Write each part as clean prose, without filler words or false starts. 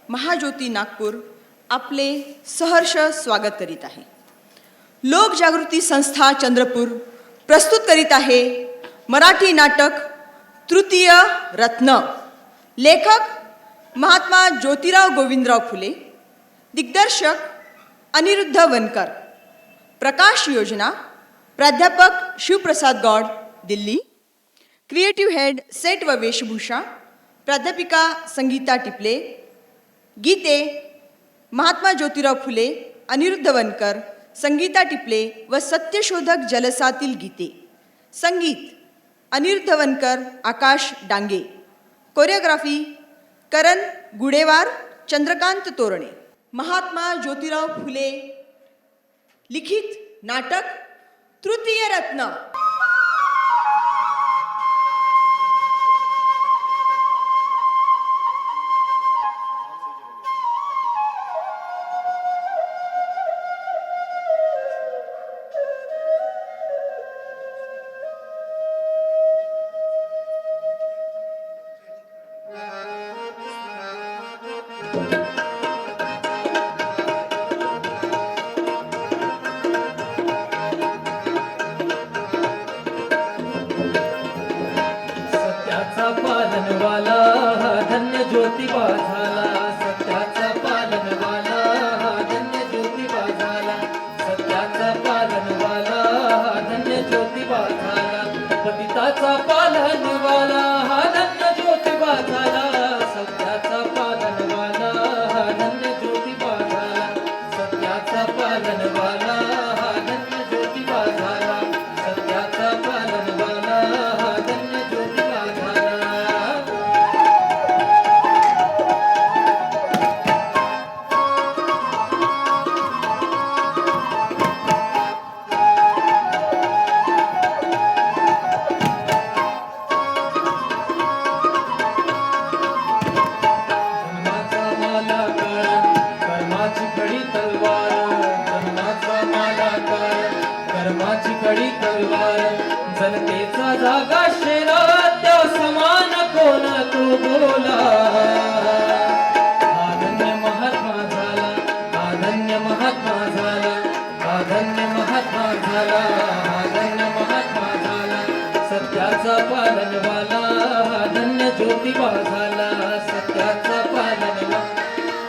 महाज्योती नागपूर आपले सहर्ष स्वागत करीत आहे. लोक जागृती संस्था चंद्रपूर प्रस्तुत करीत आहे मराठी नाटक तृतीय रत्न. लेखक महात्मा ज्योतिराव गोविंदराव फुले, दिग्दर्शक अनिरुद्ध वनकर, प्रकाश योजना प्राध्यापक Shivprasad Gaud, Delhi. Creative head set व वेशभूषा प्राध्यापिका संगीता टिपले. गीते महात्मा ज्योतिराव फुले, अनिरुद्ध वनकर, संगीता टिपले व सत्यशोधक जलसातील गीते. संगीत अनिरुद्ध वनकर, आकाश डांगे. कोरिओग्राफी करण गुडेवार, चंद्रकांत तोरणे. महात्मा ज्योतिराव फुले लिखित नाटक तृतीय रत्न. सत्याचा पालनवाला धन्य ज्योतिबा झाला. सत्याचा पालनवाला धन्य ज्योतिबा झाला. सत्याचा पालनवाला धन्य ज्योतिबा झाला. पतिताचा पालनवाला धन्य ज्योतिबा झाला. सत्याचा पालनवाला धन्य ज्योतिबा झाला. सत्याचा पालनवाला धन्य ज्योतिबा झाला. सत्याचा पालनवाला धन्य ज्योतिबा झाला. जन्माचा माला कर कर्माची खडी तलवार. जन्माचा माला कर कर्माची खडी तलवार. जनतेचा जागा शेरा त्या समान कोण तो बोला. हा धन्य महात्मा झाला. हा धन्य महात्मा झाला. हा धन्य महात्मा झाला. हा धन्य महात्मा झाला. सत्याचा पालनवाला धन्य ज्योतिबा झाला. सत्याचा पालनवाला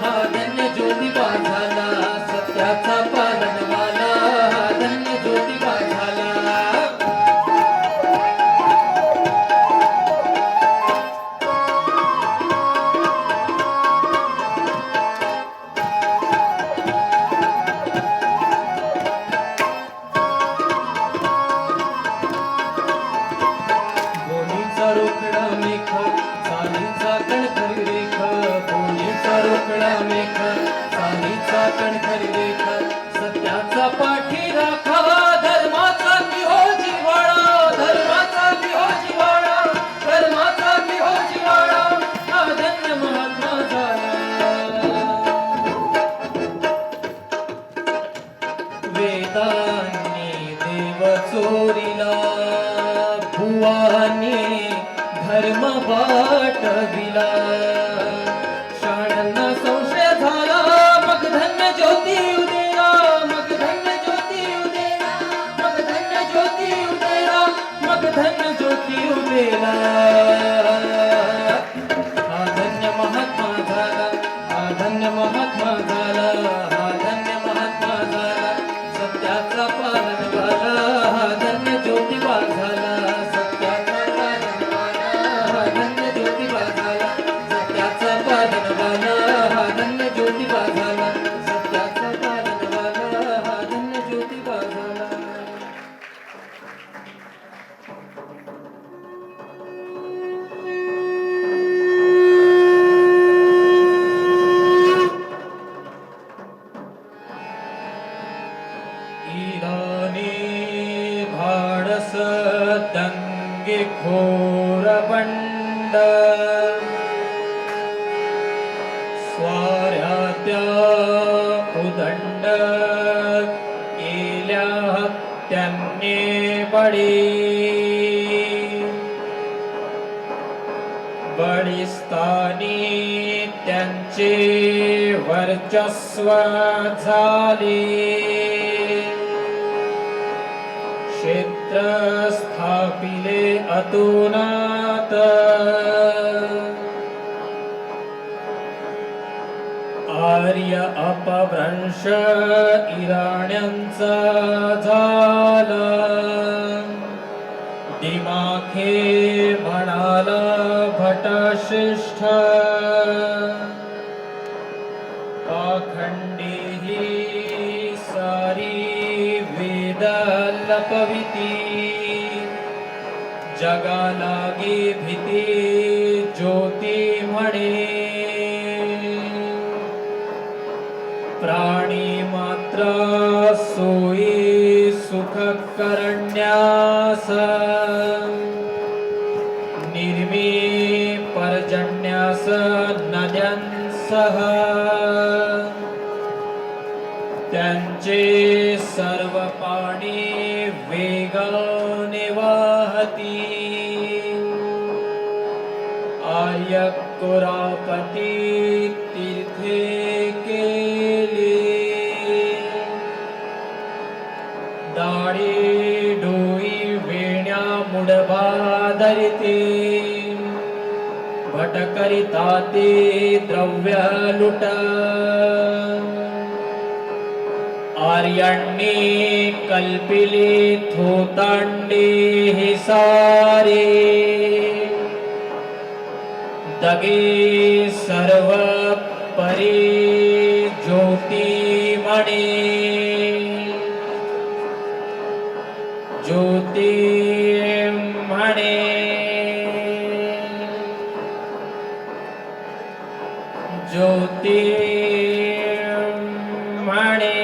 हा धन्य ज्योतिबा झाला. सत्याचा पालनवाला धन्य ज्योतिबा झाला. बोलीचा रोकडा मेघ चालीचा कणखरी रेख. बोलीचा रोकडा मेघ चालीचा कणखरी रेख. सत्याचा पाठी राखा धर्माचा की हो जिव्हाळा. धर्माचा की हो जिव्हाळा. धर्माचा की हो जिव्हाळा. हा धन्य महात्मा झाला. वेदांनी देव चोरीला भुवानी धर्म वाटविला. शाळांना संशय झाला मग धन्य ज्योती उदेला. मग धन्य ज्योती उदेला. मग धन्य ज्योती उदेला. मग धन्य ज्योती उदेला. हा धन्य महात्मा झाला. हा धन्य महात्मा झाला. हा धन्य महात्मा झाला. सत्याचा पालनवाला हा धन्य ज्योतिबा झाला. सत्याचा पालनवाला हा धन्य ज्योतिबा झाला. सत्याचा पालनवाला हा धन्य ज्योतिबा झाला. सत्याचा पालनवाला हा धन्य ज्योतिबा झाला. ईरानी धाडस दंगेखोर बंड. स्वाऱ्या त्या उदंड केल्या हत्यांनी बळी. बळीस्थानी त्यांच्या त्यांचे वर्चस्व झाले. क्षेत्र स्थापिले अतोनात. आर्य अपभ्रंश इराण्यांचा झाला. दिमाखे म्हणाला भटश्रेष्ठ. पाखंडी ही सारी वेद लपविती. जगालागे भीती ज्योती म्हणे. प्राणी मात्र सोयी सुख करण्यास. निर्मी पर्जन्यास नद्यांसह. त्यांचे सर्व पाणी वेगाने वाहती. आर्य कुरापती तीर्थे केली. दाढी डोई वेण्या मुडभा धरिते. भटकरिता ते द्रव्य लुट. आर्यांनी कल्पिले थोतांडे हे सारे. दगे सर्व परी ज्योती म्हणे. ज्योती म्हणे. ज्योती म्हणे.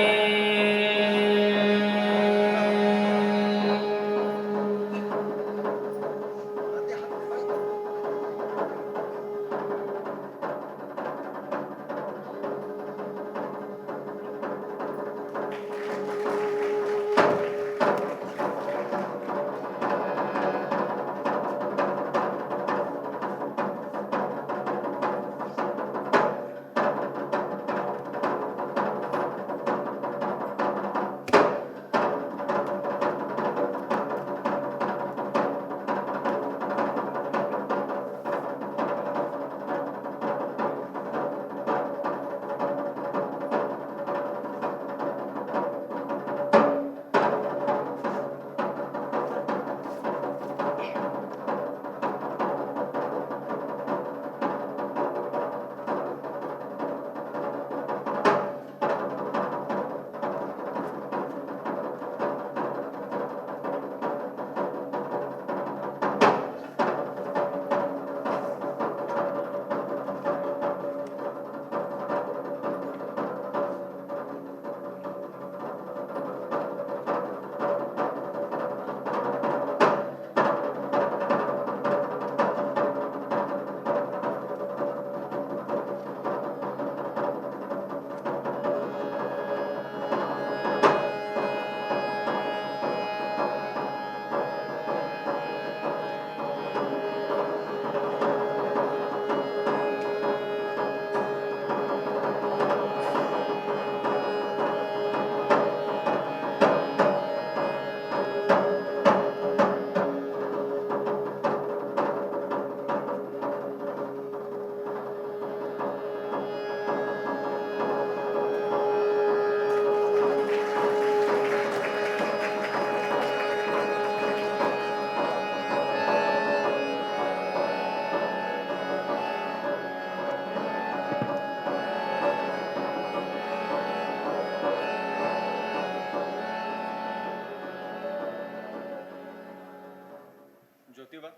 ज्योतिबा,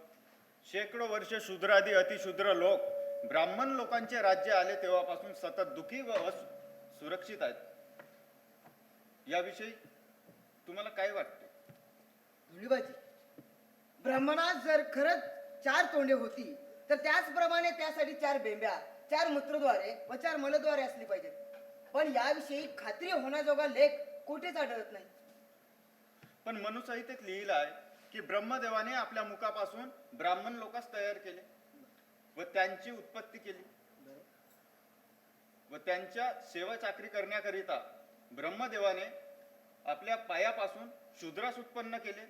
शेकडो वर्ष शूद्रादी अतिशूद्र लोक ब्राह्मण लोकांचे राज्य आले तेव्हापासून सतत दुखी व सुरक्षित आहेत. याविषयी तुम्हाला काय वाटते? धुळीबाजी, ब्राह्मणात जर खरंच 4 तोंडे होती तर त्याचप्रमाणे त्यासाठी 4 बेंब्या, 4 मूत्रद्वारे व 4 मलद्वारे असली पाहिजेत. पण याविषयी खात्री होण्याजोगा लेख कुठेच आढळत नाही. पण मनुसंहितेत लिहिलं आहे की ब्रह्मदेवाने आपल्या मुखापासून ब्राह्मण लोकांस तयार केले व त्यांची उत्पत्ती केली. व त्यांच्या सेवा चाकरी करण्याकरिता ब्रह्मदेवाने आपल्या पायापासून शूद्रास उत्पन्न केले.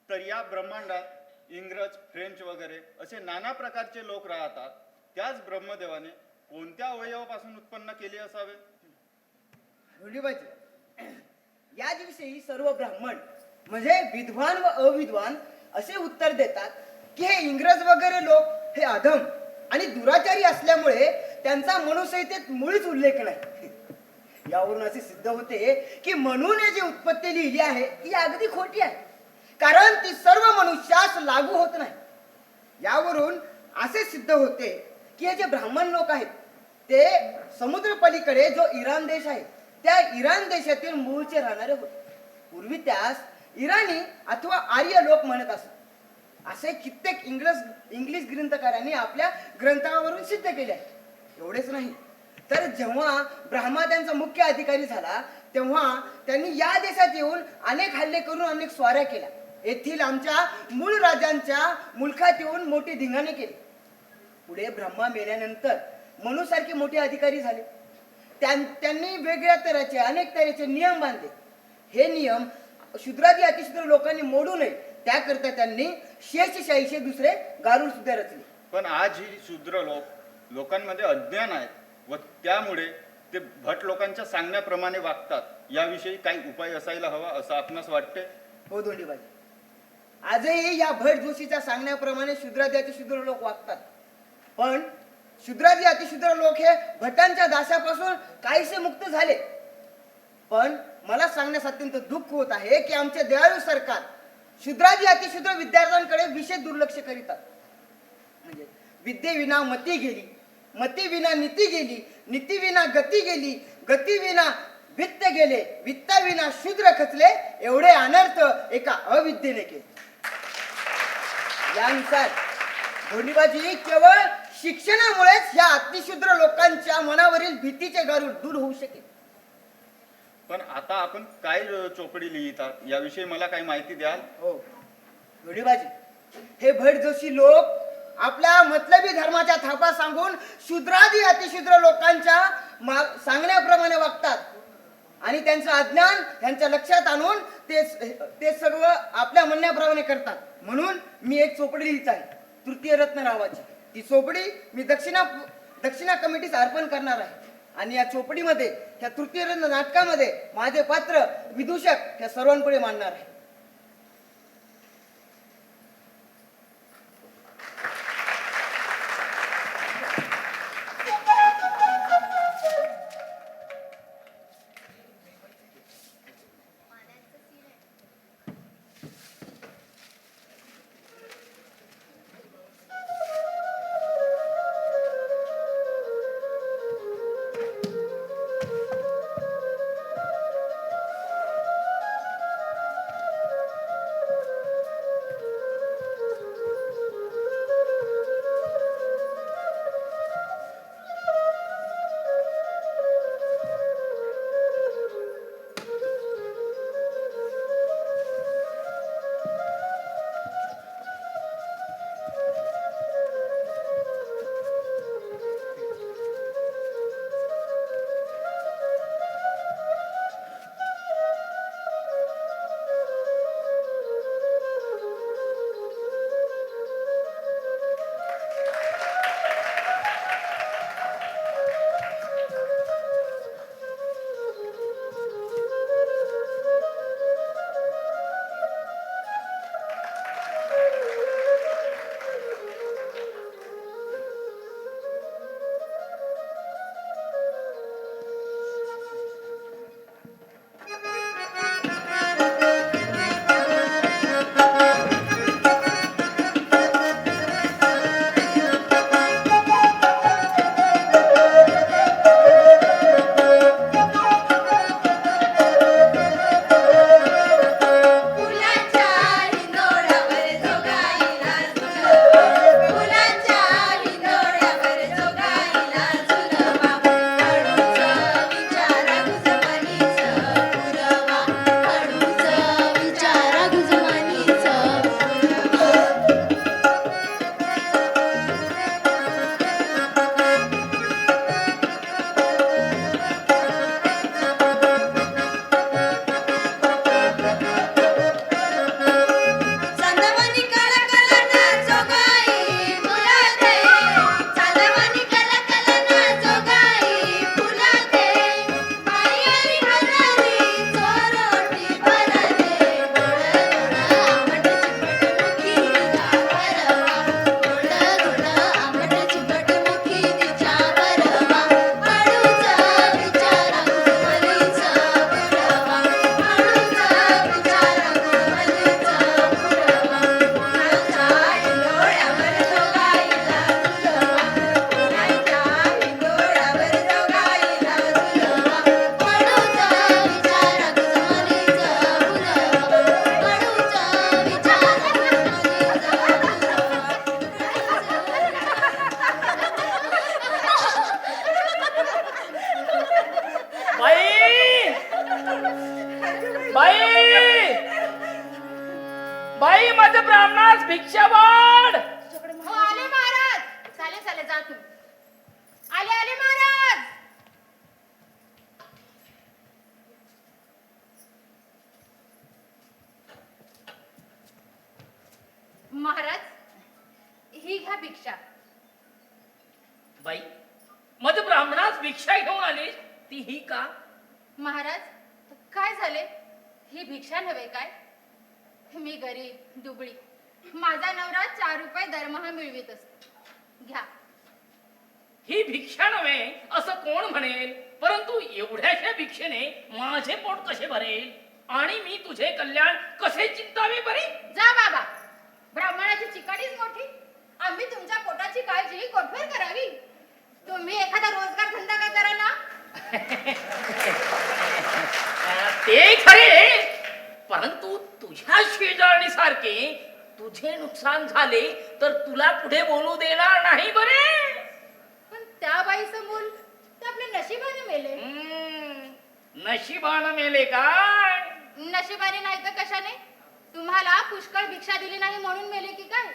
तर या ब्रह्मांडात इंग्रज, फ्रेंच वगैरे असे नाना प्रकारचे लोक राहतात. त्याच ब्रह्मदेवाने कोणत्या अवयवापासून उत्पन्न केले असावे? धोंडीबाजी, या दिवशी सर्व ब्राह्मण म्हणजे विद्वान व अविद्वान असे उत्तर देतात की हे इंग्रज वगैरे लोक हे अधम आणि दुराचारी असल्यामुळे त्यांचा मनुसंहितेत मुळीच उल्लेख नाही. यावरून असे सिद्ध होते की मनूने जी उत्पत्ती लिहिली आहे ती अगदी खोटी आहे, कारण ती सर्व मनुष्यास लागू होत नाही. यावरून असे सिद्ध होते की हे जे ब्राह्मण लोक आहेत ते समुद्र पलीकडे जो इराण देश आहे त्या इराण देशातील मूळचे राहणारे होते. पूर्वी त्यास इराणी अथवा आर्य लोक म्हणत असत. असे कित्येक इंग्लिश ग्रंथकारांनी आपल्या ग्रंथावरून सिद्ध केले आहे. एवढेच नाही तर जेव्हा ब्राह्मा त्यांचा मुख्य अधिकारी झाला तेव्हा त्यांनी या देशात येऊन अनेक हल्ले करून अनेक स्वाऱ्या केल्या. येथील आमच्या मूळ राजांच्या मुलखात येऊन मोठी धिंगाणे केली. पुढे ब्रह्मा मेल्यानंतर मनूसारखे मोठे अधिकारी झाले. त्यांनी वेगळ्या तऱ्हेचे अनेक तऱ्हेचे नियम बांधले. हे नियम शूद्रादी अतिशूद्र लोकांनी मोडू नये त्याकरता त्यांनी शेषशाहीचे दुसरे गारुड सुद्धा रचले. पण आज ही शूद्र लोकांमध्ये अज्ञान आहेत व त्यामुळे ते भट लोकांच्या सांगण्याप्रमाणे वागतात. याविषयी काही उपाय असायला हवा असं आपणास वाटते? हो धोंडीबाजी, आजही या भट जोशीच्या सांगण्याप्रमाणे शूद्रादी अतिशूद्र लोक वागतात. पण शूद्रादी अतिशूद्र लोक हे भटांच्या दासापासून काहीसे मुक्त झाले. पण मला सांगण्यास अत्यंत दुःख होत आहे की आमचे दयाळू सरकार शूद्रादी अतिशूद्र विद्यार्थ्यांकडे विशेष दुर्लक्ष करीतात. म्हणजे विद्येविना मती गेली, मती विना नीती गेली, नीती विना गती गेली, गती विना वित्त गेले, वित्ताविना शूद्र खचले, एवढे अनर्थ एका अविद्येने केले. यानुसार धोंडीबाजी केवळ शिक्षणामुळेच या अतिशूद्र लोकांच्या मनावरील भीतीचे गारुड दूर होऊ शकेल. पण आता आपण काय चोपडी लिहितात याविषयी मला काही माहिती द्याल? हो धोंडीबाजी, हे भट जोशी लोक आपल्या मतलबी धर्माच्या थापा सांगून शूद्रादी अतिशूद्र लोकांच्या सांगण्याप्रमाणे वागतात आणि त्यांचं अज्ञान त्यांच्या लक्षात आणून ते सर्व आपल्या म्हणण्याप्रमाणे करतात. म्हणून मी एक चोपडी लिहित आहे तृतीय रत्न नावाची. ती चोपडी मी दक्षिणा कमिटीस अर्पण करणार आहे आणि या चोपडीमध्ये त्या तृतीय रत्न नाटकामध्ये माझे पात्र विदूषक त्या सर्वांपुढे मांडणार आहे. बाई माझ्या ब्राह्मणास भिक्षा वाढ. हो आले महाराज. चाले चाले जा तुम्ही. आले आले महाराज. महाराज ही घ्या भिक्षा. बाई माझ्या ब्राह्मणास भिक्षा घेऊन आलीस ती ही का? महाराज काय झाले? ही भिक्षा नव्हे काय? मी गरीब दुबळी. माझा नवरा 4 रुपये दरमहा मिळवीत असतो. घ्या. ही भिक्षा नव्हे असं कोण म्हणेल, परंतु एवढ्याशा भिक्षेने माझे पोट कसे भरेल आणि मी तुझे कल्याण कसे चिंतावे बरे? जा बाबा. ब्राह्मणाची चिकाटीच मोठी. आम्ही तुमच्या पोटाची काळजी कोठवर करावी? तुम्ही एखादा रोजगार धंदा का करा ना. ते खरे, परंतु तुझ्या शेजारणी सारखे तुझे नुकसान झाले तर तुला पुढे बोलू देणार नाही बरे. पण त्या बाईचं मूल तर आपल्या नशिबाने मेले. नशिबानं मेले काय? नशिबाने नाही तर कशाने? तुम्हाला पुष्कळ भिक्षा दिली नाही म्हणून मेले की काय?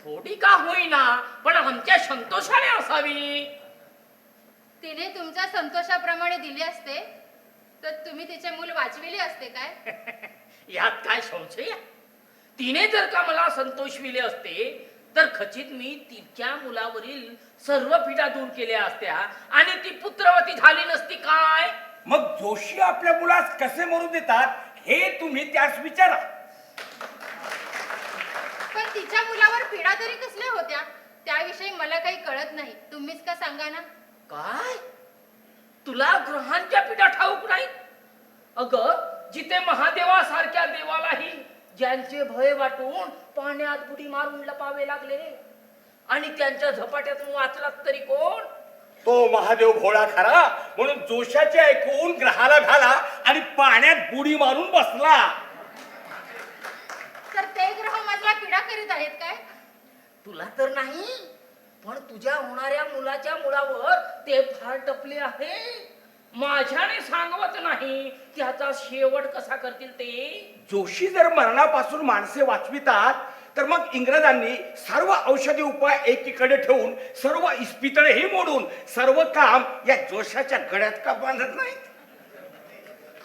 थोडी का होईना पण आमच्या संतोषाने असावी. तिने तुमच्या संतोषाप्रमाणे दिले असते तर तुम्ही तिचे मूल वाचविले असते काय? यात काय संशय? तिने जर का मला संतोषविले असते तर खचित मी तिच्या मुलावरील सर्व पीडा दूर केल्या असत्या आणि ती पुत्रवती झाली नसती काय? मग जोशी आपल्या मुलास कसे मरू देतात हे तुम्ही त्यास विचारा. पण तिच्या मुलावर पीडा तरी कसल्या होत्या त्याविषयी मला काही कळत नाही. तुम्हीच का सांगा ना. काय तुला ग्रहांच्या पीडा ठाऊक नाही? अगं जिथे महादेवासारख्या देवालाही ज्यांचे भय वाटून पाण्यात बुडी मारून लपावे लागले आणि त्यांच्या झपाट्यातून वाचलात तरी कोण? तो महादेव भोळा खरा म्हणून जोशाचे ऐकून ग्रहाला घाला आणि पाण्यात बुडी मारून बसला. तर ते ग्रह माझ्या पीडा करीत आहेत काय? तुला तर नाही, पण तुझ्या होणाऱ्या मुलाच्या मुलावर ते फार टपले आहे. माझ्याने सांगवत नाही त्याचा शेवट कसा करतील ते. जोशी जर मरणापासून माणसे वाचवितात तर मग इंग्रजांनी सर्व औषधी उपाय एकीकडे ठेवून सर्व इस्पितळेही मोडून सर्व काम या जोशाच्या गळ्यात का बांधत नाहीत?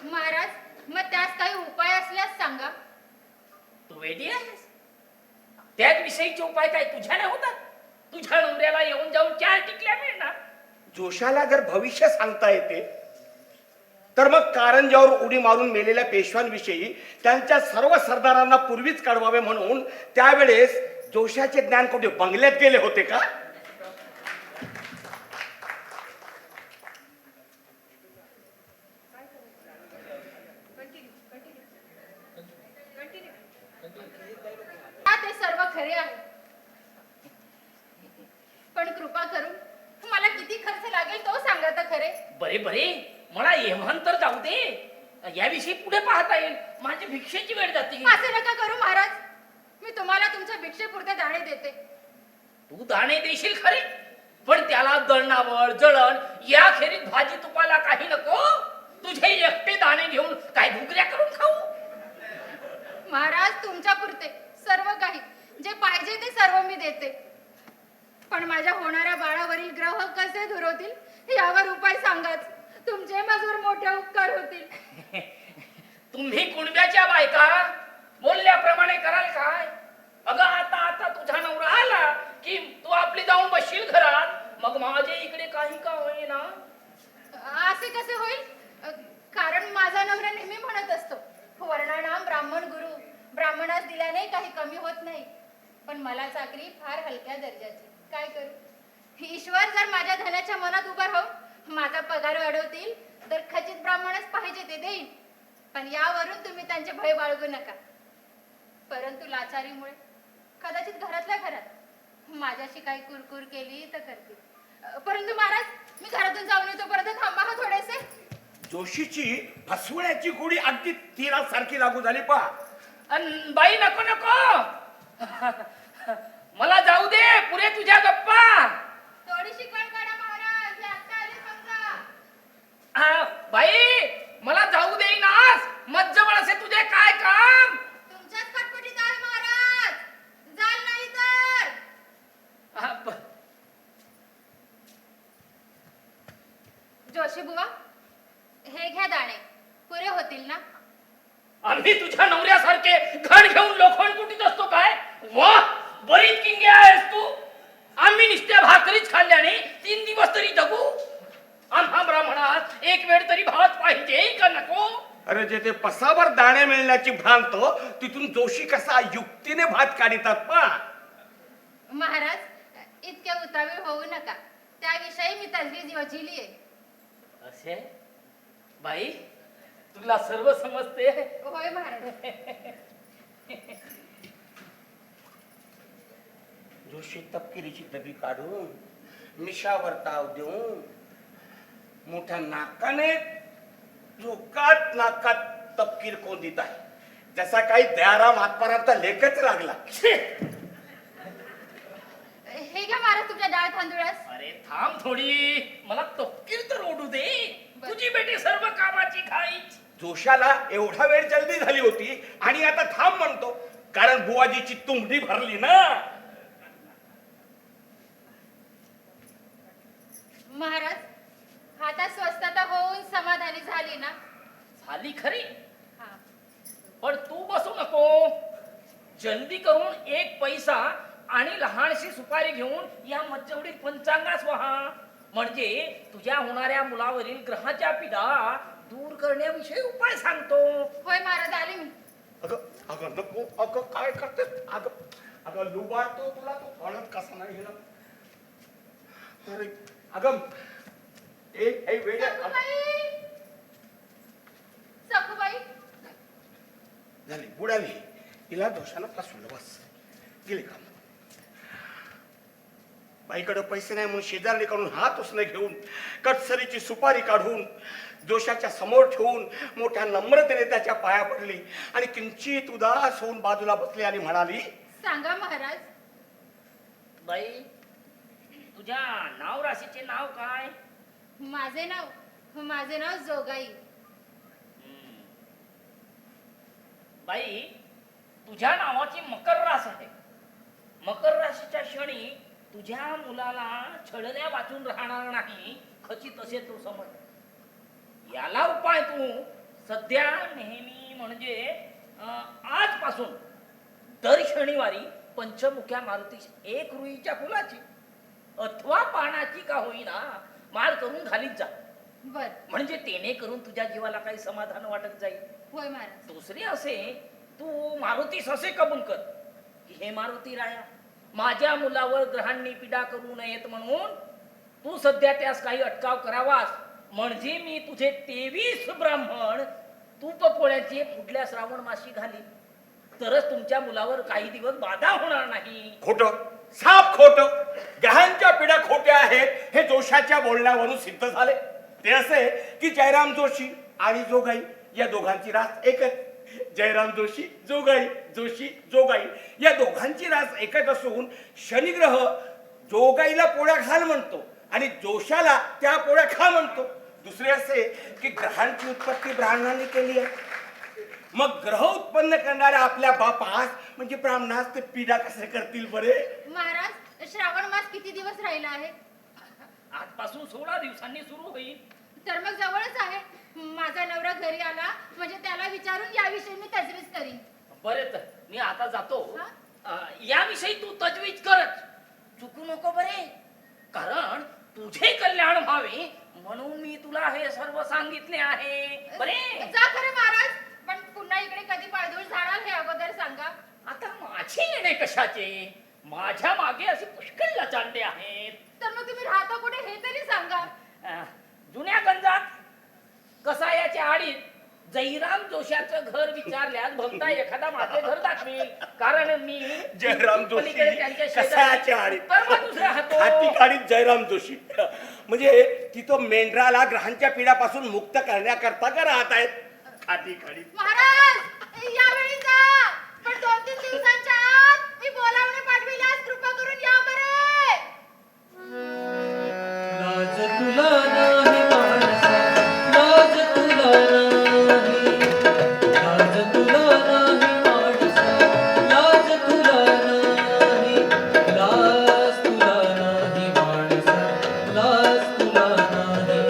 महाराज मग त्यास काही उपाय असल्यास सांगा. तू वेडी आहेस? त्याच विषयीचे उपाय काय तुझ्याने होतात? तुझ्या नवऱ्याला येऊन जाऊन 4 टिकल्या मिळणार. जोशाला जर भविष्य सांगता येते तर मग कारंजावर उडी मारून मेलेल्या पेशव्यांविषयी त्यांच्या सर्व सरदारांना पूर्वीच कळवावे म्हणून त्यावेळेस जोशाचे ज्ञान कुठे बंगल्यात गेले होते का? ते सर्व खरे आहे. पण कृपा करून मला किती खर्च लागेल तो सांगा तर खरे. बरे बरे मला एव्हान तर जाऊ दे. याविषयी पुढे पाहता येईल. माझी भिक्षेची वेळ जाते. असे नका करू महाराज. मी तुम्हाला तुमच्या भिक्षेपुरते दाणे देते. तू दाणे देशील खरे, पण त्याला दळणावळ जळण याखेरीज भाजी तुपाला काही नको. तुझे एकटे दाणे घेऊन काय भुगऱ्या करून खाऊ? महाराज तुमच्या पुरते सर्व काही जे पाहिजे ते सर्व मी देते. पण माझ्या होणाऱ्या बाळावरील ग्रह कसे दूर होतील यावर उपाय सांगाच. तुमचे माझ्यावर मोठे उपकार होतील. तुम्ही कुणब्याच्या बायका बोलल्याप्रमाणे कराल काय? अगं आता आता तुझा नवरा आला की तू आपली जाऊन बसशील घरात. मग माझे इकडे काही का होईना. असे कसे होईल? कारण माझा नवरा नेहमी म्हणत असतो वर्णानाम ब्राह्मण गुरु. ब्राह्मणास दिल्याने काही कमी होत नाही. पण मला चाकरी फार हलक्या दर्जाची. काय करू? ईश्वर जर माझ्या धनाच्या मनात उभा राहून माझा पगार वाढवतील तर खचित ब्राह्मणच पाहिजे ते देईन. पण यावरून तुम्ही त्यांचे भय बाळगू नका. परंतु लाचारीमुळे कदाचित घरातल्या घरात माझ्याशी काही कुरकुर केली तर करतील. परंतु महाराज मी घरातून जाऊन येतो. परत थांबा हा थोडेसे. जोशीची फसवण्याची गोळी अगदी तीरासारखी लागू झाली पहा. बाई नको नको मला जाऊ दे. पुरे तुझ्या गप्पा. थोडीशी कळ काढा महाराज. हे आत्ता आले समजा. बाई मला जाऊ देईनास. मत जवळ असे तुझे काय काम? तुमच्याच खटपटीत आहे महाराज. जोशी बुवा, हे घ्या दाणे, पुरे होतील ना? आम्ही तुझ्या नवऱ्यासारखे घण घेऊन लोखंड कुटीत असतो काय? वा, बरीच किंगे आहेस तू. आम्ही नुसत्या भाकरीच खाल्ल्याने 3 दिवस तरी जगू. आम्हा ब्राह्मणात एक वेळ तरी भात पाहिजे का नको? अरे जेथे पसावर दाणे मिळण्याची भ्रांत, तिथून जोशी कसा युक्तीने भात काढितात पा. महाराज, इतक्या उतावीळ होऊ नका. त्याविषयी मी तजवीज योजिली आहे. असे बाई, तुला सर्व समजते. होय महाराज. जोशी तपकिरीची डबी काढून मिशावर ताव देऊन मोठ्या नाकाने झोकात नाकात तपकीर कोंदीत आहे, जसा काही दयाराम आत्मारामचा लेखच लागला. हे घ्या महाराज तुमच्या डाळ तांदूळास. अरे थांब थोडी, मला तपकीर तर ओढू दे. तुझी बेटी सर्व कामाची खाईच. जोशाला एवढा वेळ जल्दी झाली होती आणि आता थांब म्हणतो, कारण बुवाजीची तुंबडी भरली ना. महाराज, आता स्वस्थता होऊन समाधानी झाली ना? झाली खरी, हा. पण तू बसू नको. जल्दी करून 1 पैसा आणि लहानशी सुपारी घेऊन या मज्जवडीत पंचांगास वहा. म्हणजे तुझ्या होणाऱ्या मुलावरील ग्रहाच्या पिढा दूर करण्याविषयी उपाय सांगतो. होय महाराज, आले मी. अगं अगं नको, अगं काय करते अगं. अगं लुबाडतो तुला, तो फळत कसा नाही गेला. अरे अगं ए वेळ सखूबाई, सखूबाई. झाली, बुडाली. तिला दोषानं फसवलं, बस गेली का. बाईकडे पैसे नाही म्हणून शेजारणीकडून हात उसने घेऊन कटसरीची सुपारी काढून जोशाच्या समोर ठेवून मोठ्या नम्रतेने त्याच्या पाया पडली आणि किंचित उदास होऊन बाजूला बसली आणि म्हणाली, सांगा महाराज. बाई, तुझ्या नाव राशीचे नाव काय? माझे नाव जोगाई. बाई, तुझ्या नावाची मकर रास आहे. मकर राशीच्या क्षणी तुझ्या मुलाला छळण्या वाचून राहणार नाही, खचित असे तू समज. याला उपाय तू सध्या नेहमी म्हणजे आजपासून दर शनिवारी पंचमुख्या मारुतीस 1 रुईच्या फुलाची अथवा पानाची का होईना माळ करून घालीत जा. बर. म्हणजे तेने करून तुझ्या जीवाला काही समाधान वाटत जाईल. होय महाराज. दुसरे असे, तू मारुतीस असे कबूल कर की हे मारुती राया, माझ्या मुलावर ग्रहांनी पीडा करू नयेत म्हणून तू सध्या त्यास काही अटकाव करावास, म्हणजे मी तुझे 23 ब्राह्मण तूप पोळ्याचे पुढल्या श्रावण मासी घाली, तरच तुमच्या मुलावर काही दिवस बाधा होणार नाही. खोटं, साफ खोटं. ग्रहांच्या पिढ्या खोट्या आहेत हे जोशाच्या बोलण्यावरून सिद्ध झाले. ते असे की जयराम जोशी आणि जोगाई या दोघांची रास एकच. जयराम जोशी, जोगाई, जोशी, जोगाई या दोघांची रास एकच असून शनिग्रह जोगाईला पोळ्या घाल म्हणतो आणि जोशाला त्या पोळ्या खा म्हणतो. दुसरे असे की ग्रहांची उत्पत्ती ब्राह्मणांनी केली आहे. मग ग्रह उत्पन्न करणाऱ्या आपल्या बापास म्हणजे ब्राह्मणास ते पीडा कसे करतील बरे? महाराज, श्रावण मास किती दिवस राहिला आहे? आजपासून 16 दिवसांनी सुरू होईल. तर मग जवळच आहे. माझा नवरा घरी आला म्हणजे त्याला विचारून याविषयी मी तजवीज करीन. बरे, तर मी आता जातो. याविषयी तू तजवीज करच, चुकू नको बरे, कारण तुझे कल्याण व्हावे म्हणून मी तुला हे सर्व सांगितले आहे. बरे जा खरे महाराज, पण पुन्हा इकडे कधी पायदूळ जाणार हे अगोदर सांगा. आता माझे येणे कशाचे? माझ्या मागे असे पुष्कळ लचांडे आहेत. तर मग तुम्ही राहता कुठे हे तरी सांगा. जुन्या गंजात कसायाच्या आडीत जयराम जोशाचं घर विचारल्यास भलता एखादा माझे घर दाखवेल, कारण मी जयराम पलीकडे जोशी त्यांच्या कसायाच्या आडीत, तर मग दुसरा हातो. हाती काढीत जयराम जोशी म्हणजे तिथं मेंढराला ग्रहांच्या पिढ्यापासून मुक्त करण्याकरता का राहत आहेत? हाती काढीत. महाराज, यावेळी जा, पण 2-3 दिवसांच्या आत मी बोलावणे पाठविल्यास कृपा करून या बरे. लाज तुला नाही माणसा, लाज तुला नाही, लाज तुला नाही माणसा, लाज तुला नाही, लाज तुला नाही माणसा, लाज तुला नाही.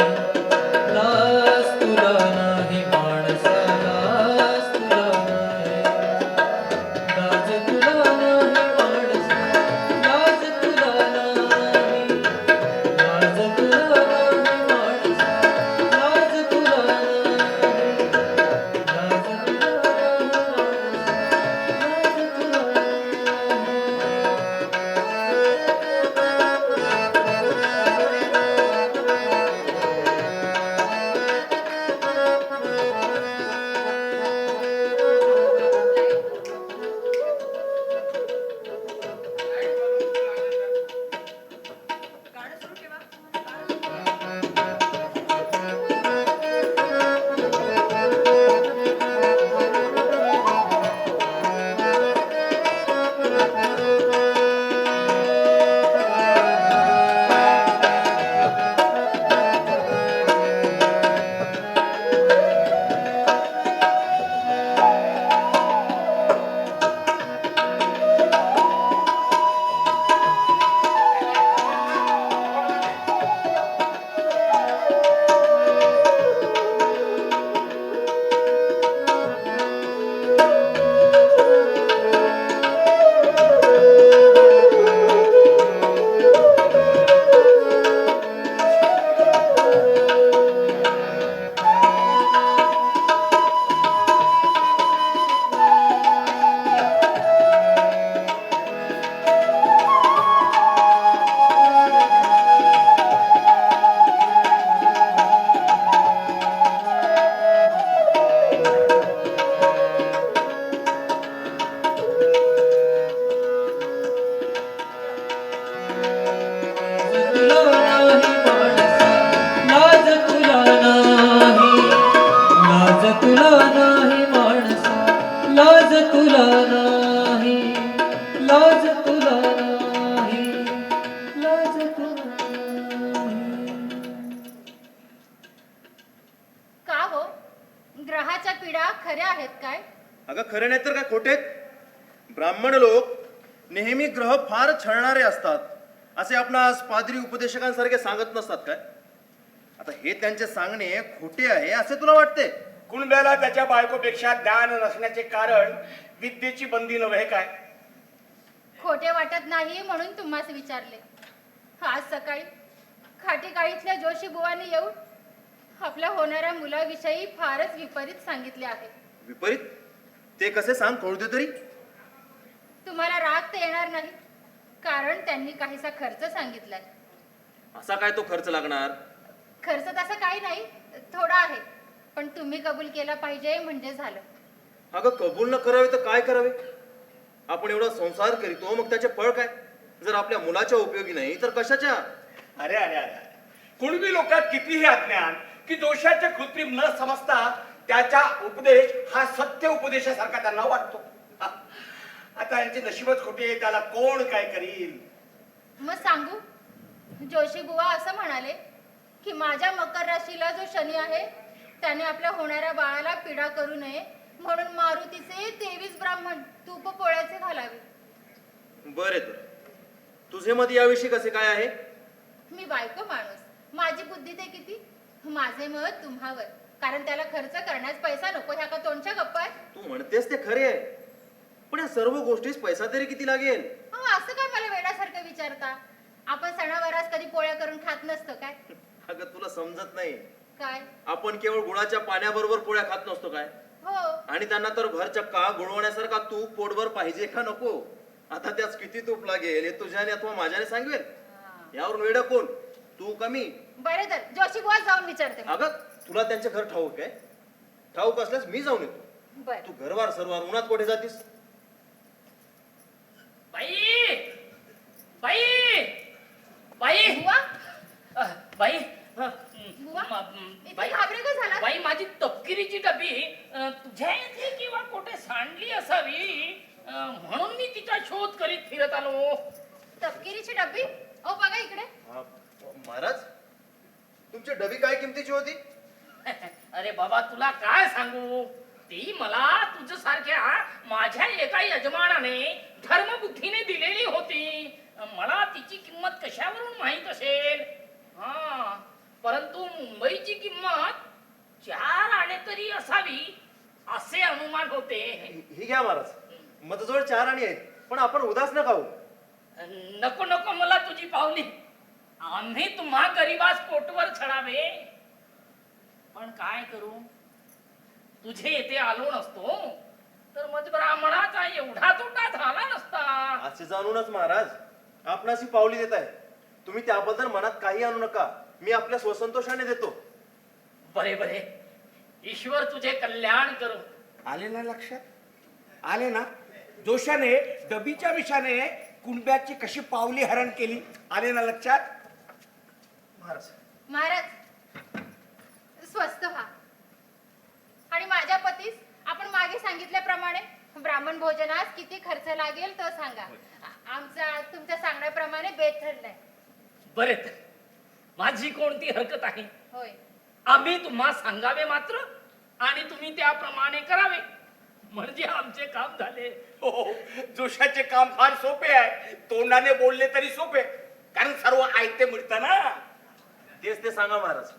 ग्रहाच्या पिढ्या खऱ्या आहेत काय? अगं खरे नाही तर काय खोटे? ब्राह्मण लोक नेहमी ग्रह फार छळणारे असतात असे आपणास पादरी उपदेशकांसारखे सांगत नसतात काय? आता हे त्यांचे सांगणे खोटे आहे असे तुला वाटते? कुणब्याला त्याच्या बायकोपेक्षा ज्ञान नसण्याचे कारण विद्येची बंदी नव्हे काय? खोटे वाटत नाही म्हणून तुम्हाला विचारले. आज सकाळी खाटीकाळीतल्या जोशी बुवांनी येऊन आपल्या होणाऱ्या मुलाविषयी फारच विपरीत सांगितले आहे. विपरीत? ते कसे सांग, कळू दे तरी. तुम्हाला राग तर येणार नाही, कारण त्यांनी काहीसा खर्च सांगितलाय. असा काय तो खर्च लागणार? खर्च तसा काही नाही, थोडा आहे, पण तुम्ही कबूल केला पाहिजे म्हणजे झालं. अगं कबूल न करावे तर काय करावे? आपण एवढा संसार करीतो, मग त्याचे फळ काय? जर आपल्या मुलाच्या उपयोगी नाही तर कशाच्या? अरे अरे अरे कुणबी लोकात कितीही अज्ञान की दोषाचे कृत्रिम न समजता त्याचा उपदेश हा सत्य उपदेशासारखा त्यांना वाटतो. आता यांची नशीबच खोटी, त्याला कोण काय करील? मग सांगू, जोशी बुवा असं म्हणाले की माझ्या मकर राशीला जो शनी आहे त्याने आपल्या होणाऱ्या बाळाला पीडा करू नये म्हणून मारुतीचे 23 ब्राह्मण तूप पोळ्याचे घालावे. बरे, तर तुझे मत याविषयी कसे काय आहे? मी बायको माणूस, माझी बुद्धी ते किती. माझे मत तुम्हावर, कारण त्याला खर्च करण्यास पैसा नको. ह्या का तोंडच्या गप्पा आहेत? तू म्हणतेस ते खरे आहे, पण या सर्व गोष्टीस पैसा तरी किती लागेल? असं काय मला वेड्यासारखं विचारता? आपण सणावारास कधी पोळ्या करून खात नसतो काय? अगं तुला समजत नाही. काय? आपण केवळ गुळाच्या पाण्याबरोबर पोळ्या खात नसतो काय? हो, आणि त्यांना तर भर चक्का गुळवण्यासारखा तूप पोटभर पाहिजे का नको? आता त्यास किती तूप लागेल हे तुझ्याने अथवा माझ्याने सांगेल? यावरून वेड कोण, तू कमी? बरे तर जोशी बुवा जाऊन विचारते. अगं तुला त्यांचे घर ठाऊक आहे? ठाऊक असल्यास मी जाऊन येतो. बर. तू घरवार सरवार उन्हात कोठे जातीस? बाई बाई बाई बुवा, बाई बुवा, इथे बाई घाबरे का झाला? बाई माझी तपकिरीची डबी तुझ्या इथे किंवा कुठे सांडली असावी म्हणून मी तिचा शोध करीत फिरत आलो. तपकिरीची डब्बी? ओ बघा इकडे. महाराज, तुमची डबी काय किमतीची होती? अरे बाबा तुला काय सांगू, ती मला तुझ सारख्या माझ्या एका यजमानाने धर्मबुद्धीने दिलेली होती. मला तिची किंमत कशावरून माहित असेल? हा, परंतु मुंबईची किंमत 4 आणे तरी असावी असे अनुमान होते. ही घ्या महाराज, मजजवळ 4 आणे आहेत, पण आपण उदास न खाऊ. नको नको मला तुझी पावली. आम्ही तुम्हा गरीबास पोटवर चढावे, पण काय करू, तुझे येथे आलो नसतो तर मग ब्राह्मणाचा एवढा तोटा झाला नसता. असे जाणूनच महाराज आपणाशी पावली देत आहे. तुम्ही त्याबद्दल मनात काही आणू नका, मी आपल्या स्वसंतोषाने देतो. बरे बरे, ईश्वर तुझे कल्याण करो. आले ना लक्षात? आले ना? जोशाने डबीच्या विषाने कुणब्याची कशी पावली हरण केली, आले ना लक्षात? महाराज, महाराज स्वस्त व्हा आणि माझ्या पतीस आपण मागे सांगितल्याप्रमाणे ब्राह्मण भोजनास किती खर्च लागेल तो सांगा. आमचा तुमच्या सांगण्याप्रमाणे बेत ठरलाय. बरे तर माझी कोणती हरकत आहे? होय, आम्ही तुम्हा सांगावे मात्र आणि तुम्ही त्याप्रमाणे करावे, म्हणजे आमचे काम झाले. हो, जोशाचे काम फार सोपे आहे. तोंडाने बोलले तरी सोपे, कारण सर्व आयते मिळतं ना. तेच ते सांगा महाराज.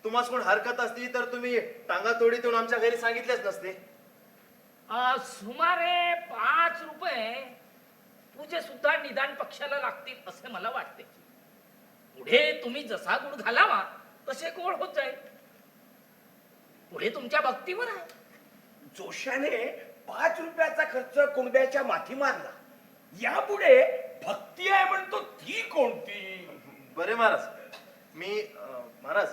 तुम्हाला कोण हरकत असती तर तुम्ही टांगा तोडी देऊन आमच्या घरी सांगितलेच नसते. सुमारे 5 रुपये तुझे सुद्धा निदान पक्षाला लागतील असे मला वाटते. पुढे तुम्ही जसा गुळ घालावा तसे गोड होत जाईल. पुढे तुमच्या भक्तीवर आहे. जोशाने 5 रुपयाचा खर्च कुणब्याच्या माथी मारला, यापुढे भक्ती आहे म्हणतो ती कोणती? बरे महाराज, महाराज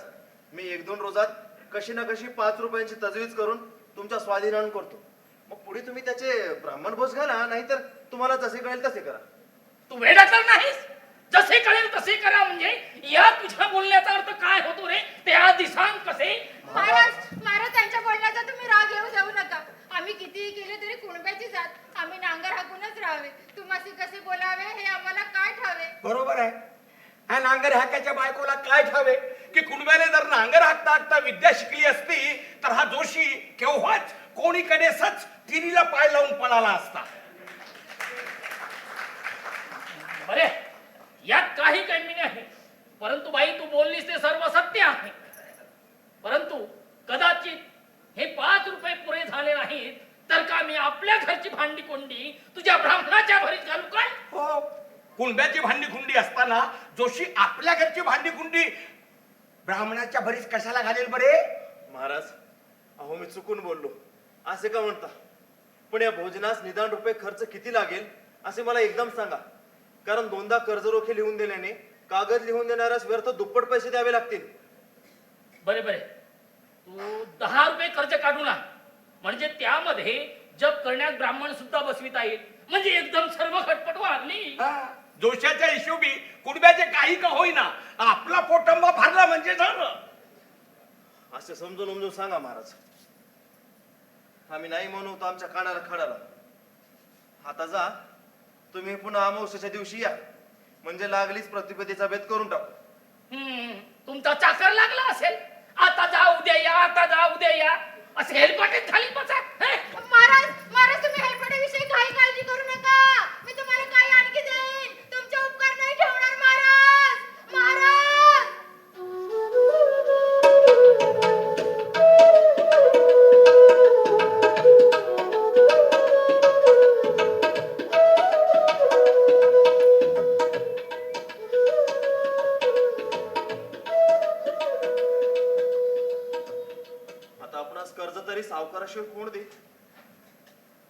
मी 1-2 रोजात कशी ना कशी 5 रुपयांची तजवीज करून तुमच्या स्वाधीन आणून करतो. मग पुढे तुम्ही त्याचे ब्राह्मण भोज घाला, नाहीतर तुम्हाला जसे कळेल तसे करा. तू वेडा तर नाहीस? जसे कळेल तसे करा म्हणजे या तुझ्या बोलण्याचा अर्थ काय होतो रे ते आधी सांग कसे? महाराज महाराज त्यांच्या बोलण्याचा तुम्ही राग येऊ जाऊ नका. आम्ही कितीही केले तरी कुणब्याची जात, आम्ही नांगर हाकूनच राहावे. तुम्हाला कसे बोलावे हे आम्हाला काय ठावे? बरोबर आहे. हा नांगर हाकाच्या बायकोला काय ठावे की कुणब्याने जर नांगर हाकता हाकता विद्या शिकली असती तर हा जोशी केव्हाच कोणीकडेच तिरीला पाय लावून पळाला असता. बरे, यात काही कमी नाही. परंतु बाई, तू बोललीस ते सर्व सत्य आहे. परंतु कदाचित हे 5 रुपये पुरे झाले नाहीत तर का मी आपल्या घरची भांडी कोंडी तुझ्या ब्राह्मणाच्या भरीत घालू काय? हो, कुंड्याची भांडी खुंडी असताना जोशी आपल्या घरची भांडी खुंडी ब्राह्मणाच्या भरीस कशाला घालेल बरे? महाराज, अहो मी चुकून बोललो, असे का म्हणता? पण या भोजनास निदान रुपये खर्च किती लागेल असे मला एकदम सांगा. कारण 2दा कर्जरोखे लिहून दिल्याने कागद लिहून देणाऱ्यास व्यर्थ दुप्पट पैसे द्यावे लागतील. बरे बरे, तू 10 रुपये खर्च काढू ना, म्हणजे त्यामध्ये जप करण्यात ब्राह्मण सुद्धा बसविता येईल. म्हणजे एकदम सर्व खटपट वाढली. जोशाच्या हिशोबी कुणब्याचे काही का होईना आपला पोटंबा भरला म्हणजे झालं. असे समजून उमजून सांगा महाराज. आम्ही नाही म्हणू तर आमच्या कानाला खडाला. आता जा तुम्ही पुन्हा अमावस्येच्या दिवशी या, म्हणजे लागलीच प्रतिपदेचा भेद करून टाकू. तुमचा चाकर लागला असेल. आता जा उद्या या, आता जा उद्या या, असे हेलपाटेत खाली बसा. महाराज, महाराज, तुम्ही हेलपाट्याविषयी काही काळजी करू नका. मी तुम्हाला काही आणखी देईन. तुमचे उपकार नाही ठेवणार महाराज. महाराज, आता आपणास कर्ज तरी सावकाराशिवाय कोण दे,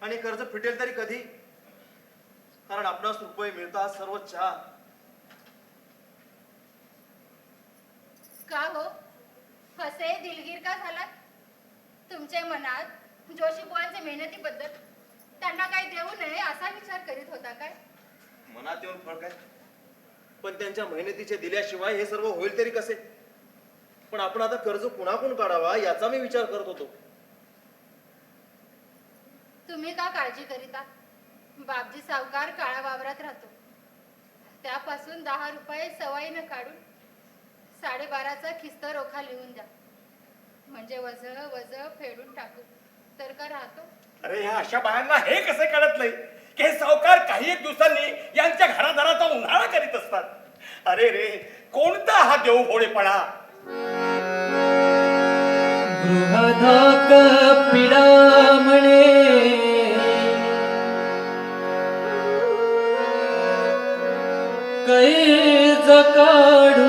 आणि कर्ज फिटेल तरी कधी? कारण आपणास रुपये मिळतात सर्व चहा. का हो असे दिलगीर का झालात? तुमच्या मनात जोशीबुवांच्या मेहनतीबद्दल त्यांना काही देऊ नये असा विचार करीत होता काय? मनात येऊन फळ काय? पण त्यांच्या मेहनतीचे दिल्याशिवाय हे सर्व होईल तरी कसे? पण आपण आता कर्ज कुणाकडून काढावा याचा मी विचार करत होतो. तुम्ही का काळजी करीता? बापजी सावकार काळा वावरात राहतो. त्यापासून 10 रुपये सवाईनं काढून 12.5चा खिस्त रोखा लिहून द्या. म्हणजे वज वज फेडून टाकू तर का राहतो? अरे ह्या अशा बायांना हे कसे कळत नाही की हे सावकार काही एक दिवसांनी यांच्या घरादाराचा उन्हाळा करीत असतात. अरे रे, कोणता हा देव भोळेपणा! गृहधाक पिडा म्हणे, कैज काढू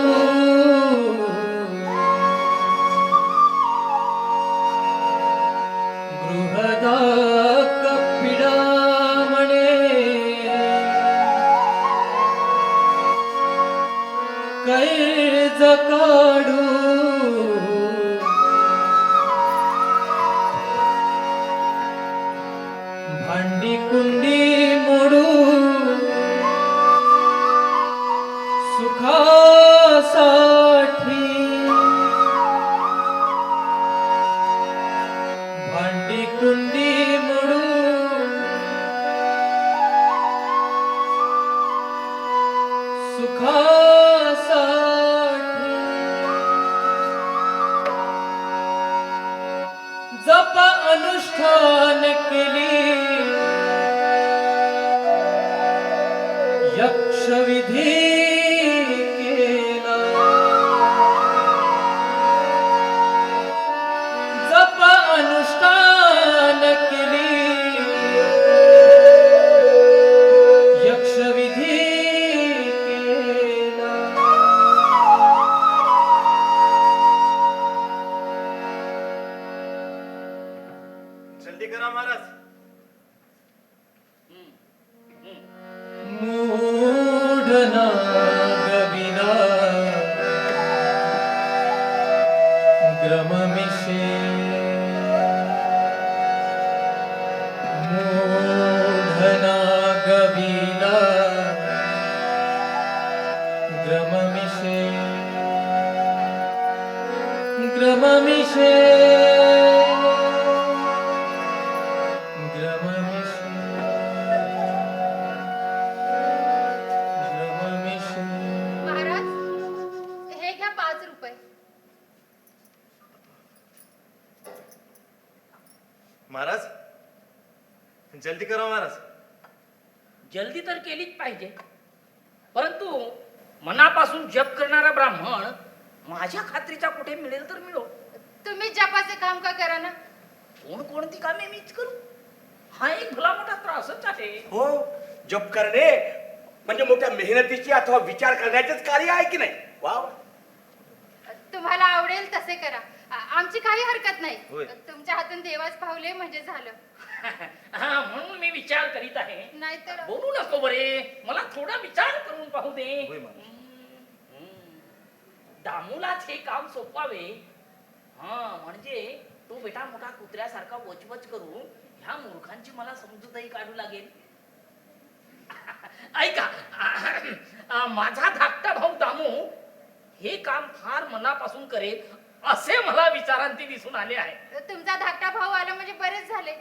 गृहधाक पिडा म्हणे, कैज काढू भांडी कुंडी मोडू सुखासाठी, भांडी कुंडी मोडू सुखासाठी, जप अनुष्ठान केली यक्षविधी केला, जप अनुष्ठान केली यक्षविधी केला. जल्दी करा महाराज. मूढना गविला ग्रममिषे, मूढना गविला ग्रममिषे, ग्रममिषे, ग्रममिषे, महाराज, हे घ्या 5 रुपये. महाराज जल्दी करा महाराज. जल्दी तर केलीच पाहिजे, परंतु मनापासून जप करणारा ब्राह्मण माझ्या खात्रीचा कुठे मिळेल तर मिळो. तुम्ही जपाचे काम का करा ना. कोणती कामे मीच करू? हा एक भला मोठा त्रासच आहे. हो, जप करणे म्हणजे मोठ्या मेहनतीची अथवा विचार करण्याचेच कार्य आहे की नाही? वा वा. तुम्हाला आवडेल तसे करा, आमची काही हरकत नाही. होय. तुमच्या हातून देवाच पावले म्हणजे झालं. हा, म्हणून मी विचार करीत आहे. नाहीतर बोलू नको बरे, मला थोडा विचार करून पाहू दे. होय महाराज. दामूलाच हे काम सोपवावे. हा, म्हणजे तो बेटा मोठा कुत्र्यासारखा वचवच करून ह्या मूर्खांची मला समजूतही काढू लागेल. ऐका, माझा धाकटा भाऊ दामू हे काम फार मनापासून करेल असे मला विचारांती दिसून आले आहे. तुमचा धाकटा भाऊ आला म्हणजे बरेच झाले.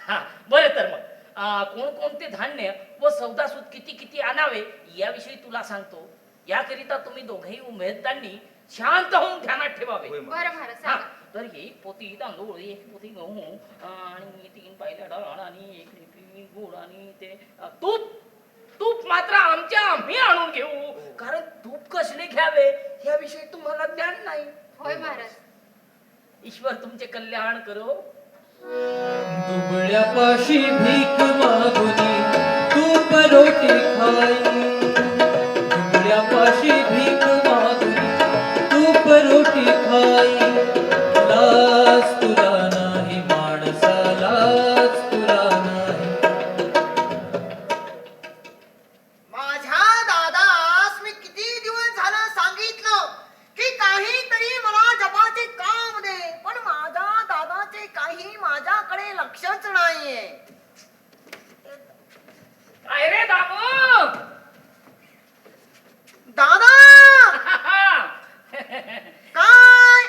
हा, बरे तर मग कोणकोणते धान्य व सौदासूद किती किती आणावे याविषयी तुला सांगतो. याकरिता तुम्ही दोघेही उमेददारांनी शांत होऊन ध्यानात ठेवावे. होय बरं महाराज हा, सांगा. तर एक पोती तांदूळ, एक पोती गहू आणि 3 पायल्या डाळ आणि 1 लिटरी गुळ आणि ते तूप. तूप मात्र आम्ही आणून घेऊ, कारण तूप कसले घ्यावे याविषयी तुम्हाला ज्ञान नाही. होय महाराज. ईश्वर तुमचे कल्याण करो. दुबळ्यापाशी भीक मागुनी तूप रोटी खाई. दुबळ्यापाशी भीक मागुनी तूप रोटी खाई. लाज तुला नाही माणसालाच तुला नाही. माझ्या दादास मी किती दिवस झालं सांगितलं की काहीतरी मला जपाचे काम दे, पण माझ्या दादाचे काही माझ्याकडे लक्षच नाहीये. काय रे दामू? दादा काय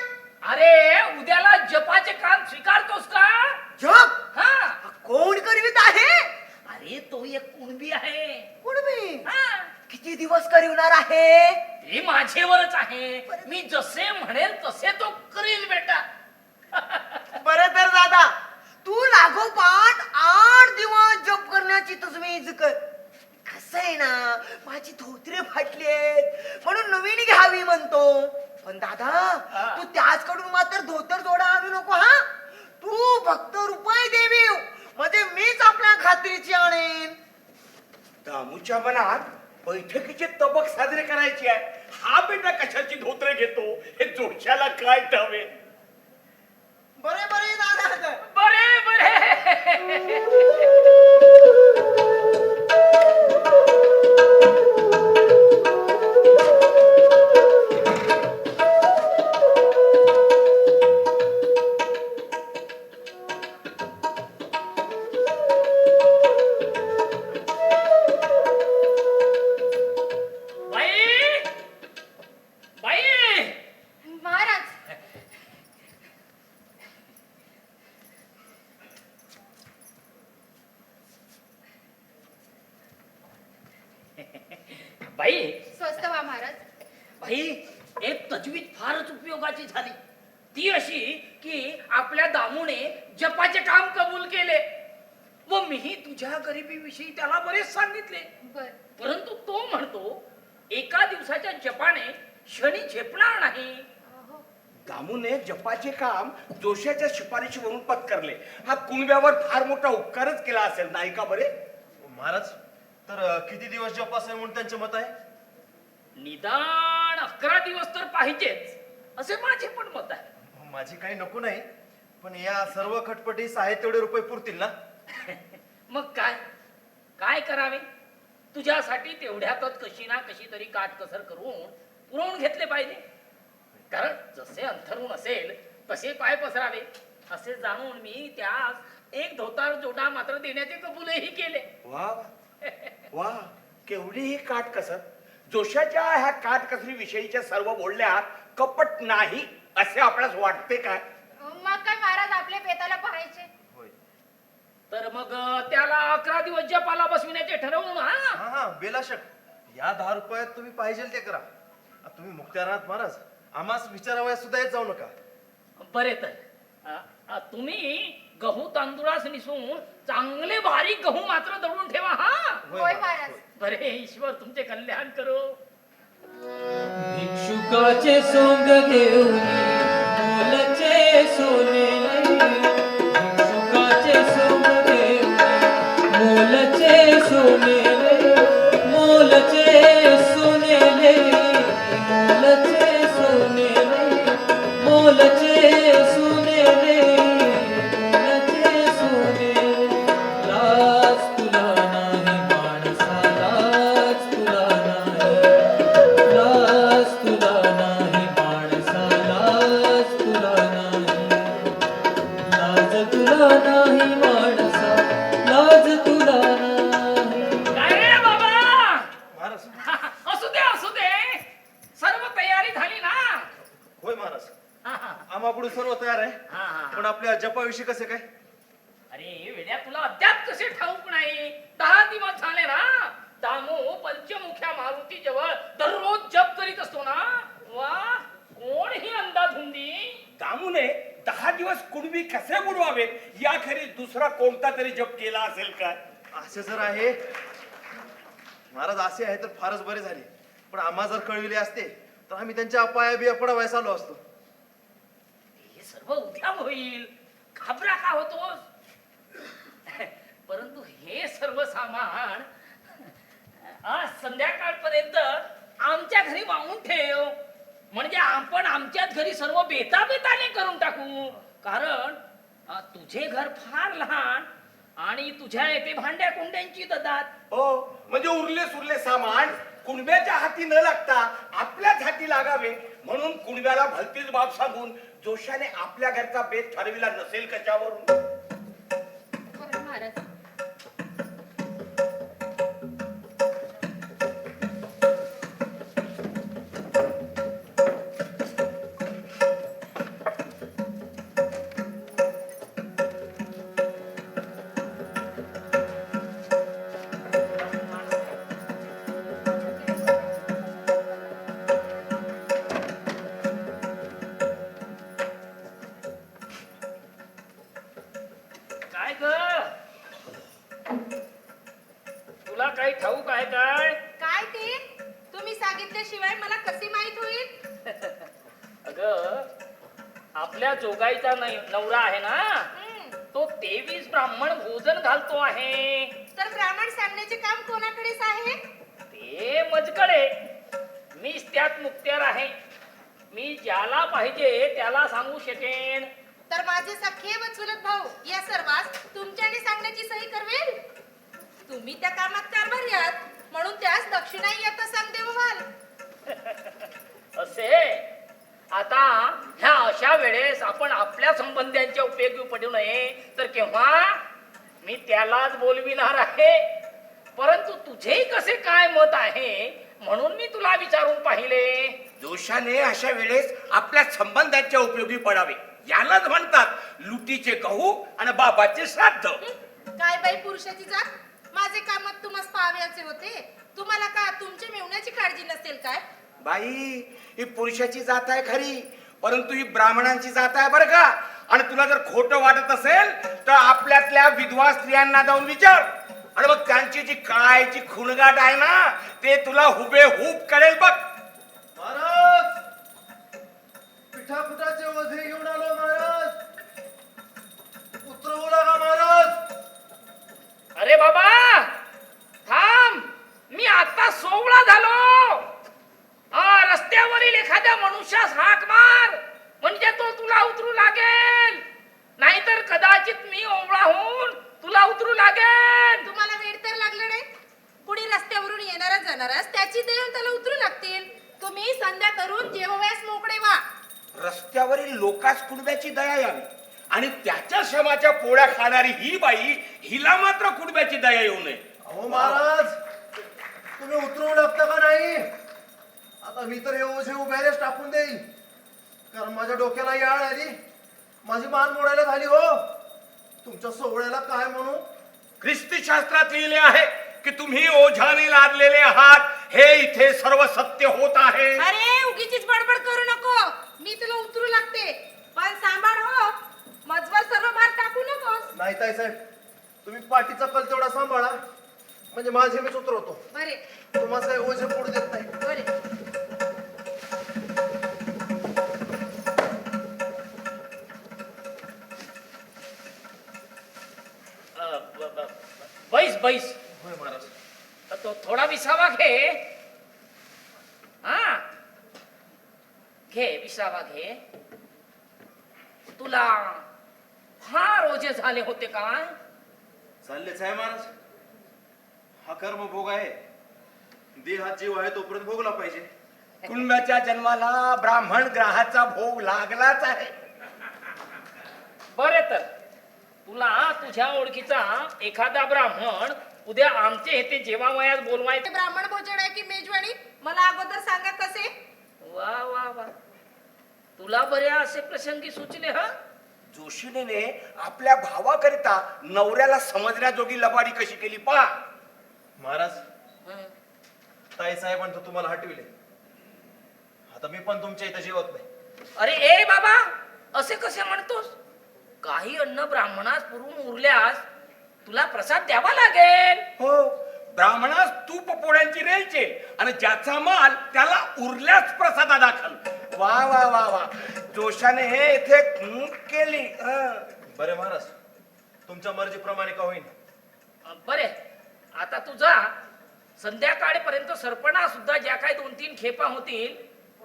अरे, उद्याला जपाचे काम स्वीकारतोस का? जप हा, कोण करवित आहे? अरे तो एक कुणबी आहे. कुणबी हा, किती दिवस करविणार आहे? ते माझेवरच आहे. मी जसे म्हणेल तसे तो करील बेटा. बरं तर दादा, तू लागोपाठ 8 दिवस जप करण्याची तजवीज कर. कसं आहे ना, माझी धोत्रे फाटलेत म्हणून नवीन घ्यावी म्हणतो. पण दादा, तू त्याचकडून मात्र धोतर जोडा आणू नको. हा, तू फक्त रुपये देवी म्हणजे मीच आपल्या खात्रीची आणेन. दामूच्या मनात बैठकीचे तबक साजरे करायचे आहे. हा बेटा कशाची धोत्रे घेतो हे जोशाला काय ठावे. बरे बरे दादा. बरे बरे. बाई, बाई, महाराज बाई, स्वस्त व्हा महाराज. भाई, एक तजवीज फारच उपयोगाची झाली. ती अशी की आपल्या दामूने जपाचे काम कबूल केले व मीही तुझ्या गरिबीविषयी त्याला बरेच सांगितले. बर, परंतु तो म्हणतो एका दिवसाच्या जपाने क्षणी झेपणार नाही. अहो, दामूने जपाचे काम जोशाच्या शिफारशीवरून पत्करले. हा कुणब्यावर फार मोठा उपकारच केला असेल नाही का बरे? महाराज तर किती दिवस जप असेल म्हणून त्यांचे मत आहे? निदान 11 दिवस तर पाहिजेच असे माझे पण मत आहे. माझी काही नको नाही, पण या सर्व खटपटीस आहेत तेवढे रुपये पुरतील ना? मग काय काय करावे? तुझ्यासाठी तेवढ्यातच कशी ना कशी तरी काटकसर करून पुरवून घेतले पाहिजे. कारण जसे अंथरूण असेल तसे पाय पसरावे असे जाणून मी त्यास एक धोतार जोडा मात्र देण्याचे कबूलही केले. वा वा, केवढी ही काटकसर. जोशाच्या ह्या काटकसरी विषयीच्या सर्व बोलण्यात कपट नाही असे आपल्यास वाटते काय? मग काय महाराज आपल्या बेताला पाहायचे. होय. तर मग त्याला 11 दिवस जपाला बसविण्याचे ठरवून हा हा, बेलाशक. या 10 रुपयात तुम्ही पाहिजे ते करा. तुम्ही मुक्त्यार आहात महाराज, आम्हास विचारावया सुद्धा येत जाऊ नका. बरे तर तुम्ही गहू तांदूळास निसून चांगले बारीक गहू मात्र दळून ठेवा हा. होय महाराज. बरे ईश्वर तुमचे कल्याण करो. भिक्षुकाचे सोंग घेऊन मोलचे सोने भिक्षुकाचे सोंग घेऊन मोलचे सोने मोलचे सोने मोलचे सोने मोलचे सोने मोलचे सोने लाज तुला नाही माणसा लाज तुला नाही लाज तुला नाही माणसा लाज तुला नाही लाज तुला नाही माणसा लाज तुला नाही. काय रे बाबा महाराज असू दे सर्व तयारी झाली ना. होय महाराज हा, हा. आम्हाकडून सर्व तयार आहे. हा, हा. पण आपल्या जपाविषयी कसे काय? अरे वेड्या तुला अद्याप कसे ठाऊक नाही. 10 दिवस झाले ना. दामू पंचमुख्या मारुती जवळ दररोज जप करीत असतो ना. वा कोण ही अंदाधुंदी. दामूने 10 दिवस कुणबी कसे बुडवावेत याखेरीज दुसरा कोणता तरी जप केला असेल काय? असे जर आहे महाराज, असे आहे तर फारच बरे झाले. पण आम्हा जर कळविले असते तर आम्ही त्यांच्या अपाया बिया पडावयास आलो असतो. हे सर्व उद्या होईल. घाबरा का होतोस. परंतु हे सर्व सामान आज संध्याकाळपर्यंत आमच्या घरी वाहून ठेव. म्हणजे आपण आमच्याच घरी सर्व बेताबेताने करून टाकू. कारण तुझे घर फार लहान आणि तुझ्या येथे भांड्या कुंड्यांची ददात. हो, म्हणजे उरले सुरले सामान कुणब्याच्या हाती न लागता आपल्याच हाती लागावे म्हणून कुणब्याला भलतीच बाब सांगून जोशाने आपल्या घरचा बेत ठरविला नसेल कशावरून. होय महाराज. काय ग तुला काही ठाऊक आहे काय? काय ते तुम्ही सांगितल्याशिवाय मला कसे माहित होईल. अगं आपल्या जोगाईचा नवरा आहे ना. हं. तो 23 ब्राह्मण भोजन घालतो आहे. तर ब्राह्मण सांगण्याचे काम कोणाकडेच आहे. ते मजकडे. मीच त्यात मुक्त्यार आहे. मी ज्याला पाहिजे त्याला सांगू शकेन. तर माझे सखे व चुलत भाऊ या सर्वांस तुमच्याने सांगण्याची सही करवेल. तुम्ही त्या कामात कारभारी आहात म्हणून त्यास दक्षिणाही आता सांगते व्हाल. असे आता ह्या अशा वेळेस आपण आपल्या संबंधांच्या उपयोगी पडू नये तर केव्हा मी त्यालाच बोलविणार आहे. परंतु तुझे कसे काय मत आहे म्हणून मी तुला विचारून पाहिले. जोशाने अशा वेळेस आपल्या संबंधांच्या उपयोगी पडावे यालाच म्हणतात लुटीचे गहू आणि बाबाचे श्राद्ध. काय बाई पुरुषाची जात. माझे कामात तुम्हाला पाहावयाचे होते. तुम्हाला का तुमच्या मिळवण्याची काळजी नसेल काय. बाई ही पुरुषाची जात आहे खरी परंतु ही ब्राह्मणांची जात आहे बरं का. आणि तुला जर खोटं वाटत असेल तर आपल्यातल्या विधवा स्त्रियांना जाऊन विचार आणि मग त्यांची जी काळाची खुणगाट आहे ना ते तुला हुबेहूब कळेल बघ. महाराज पिठापुठाचे ओझे घेऊन आलो महाराज. उतरवू लागा महाराज. अरे बाबा थांब. मी आता सोवळा झालो. रस्त्यावरील एखाद्या मनुष्यास हाक मार म्हणजे तो तुला उतरू लागेल. नाहीतर कदाचित मी ओवळा होऊन तुला उतरू लागेल. तुम्हाला वेळ तर लागलं नाही. कुणी रस्त्यावरून येणारा जाणारास त्याची देव त्याला उतरू लागतील. तुम्ही संध्या करून जेवव्यास मोकळे व्हा. रस्त्यावरील लोकास कुणब्याची दया यावी आणि त्याच्या श्रमाच्या पोळ्या खाणारी ही बाई हिला मात्र कुणब्याची दया येऊ नये. अहो महाराज तुम्ही उतरवू लागता का नाही? आता मी तर हे ओझे उभ्यानेच टाकून देईल. कारण माझ्या डोक्याला याळ आली. माझी मान मोडायला झाली हो. तुमच्या सोहळ्याला काय म्हणू? ख्रिस्ती शास्त्रात लिहिले आहे की तुम्ही ओझाने लादलेले आहात हे इथे सर्व सत्य होत आहे. अरे उगीचीच बडबड करू नको. मी तुला उतरू लागते पण सांभाळ हो. मजवर सर्व भार टाकू नको. ताई साहेब, तुम्ही पाठीचा कल तेवढा सांभाळा, म्हणजे माझे मीच उतरवतो. बरे तुम्हाला काही ओझे पडू देत नाही. बरे बैस बैस. होय महाराज. तो थोडा विसावा घे. हा घे विसावा घे. तुला फार ओझे झाले होते काय? चाललेच आहे महाराज. हा कर्म भोग आहे. देहात जीव आहे तोपर्यंत भोगला पाहिजे. कुंभाच्या जन्माला ब्राह्मण ग्रहाचा भोग लागलाच आहे. बरे तर तुला तुझ्या ओळखीचा एखादा ब्राह्मण उद्या आमचे येथे जेवावयास बोलवायचे. ब्राह्मण भोजन आहे की मेजवानी मला अगोदर सांगा कसे. वा वा वा, तुला बऱ्या असे प्रसंगी सुचले हा. जोशीने आपल्या भावाकरिता नवऱ्याला समजण्याजोगी लबाडी कशी केली पहा. महाराज, ताई साहेबांचं तुम्हाला हटविले. आता मी पण तुमच्या इथं जेवत नाही. अरे ए बाबा, असे कसे म्हणतोस? काही अन्न ब्राह्मणास पुरून उरल्यास तुला प्रसाद द्यावा लागेल. हो, ब्राह्मणास तूप पोळ्यांची रेलचे आणि ज्याचा माल त्याला उरल्याच प्रसादा दाखल. वा वा वा वा, जोशाने हे इथे केली. बरे महाराज, तुमच्या मर्जीप्रमाणे का होईन. बरे, आता तुझा संध्याकाळपर्यंत सरपणा सुद्धा ज्या काही 2-3 खेपा होतील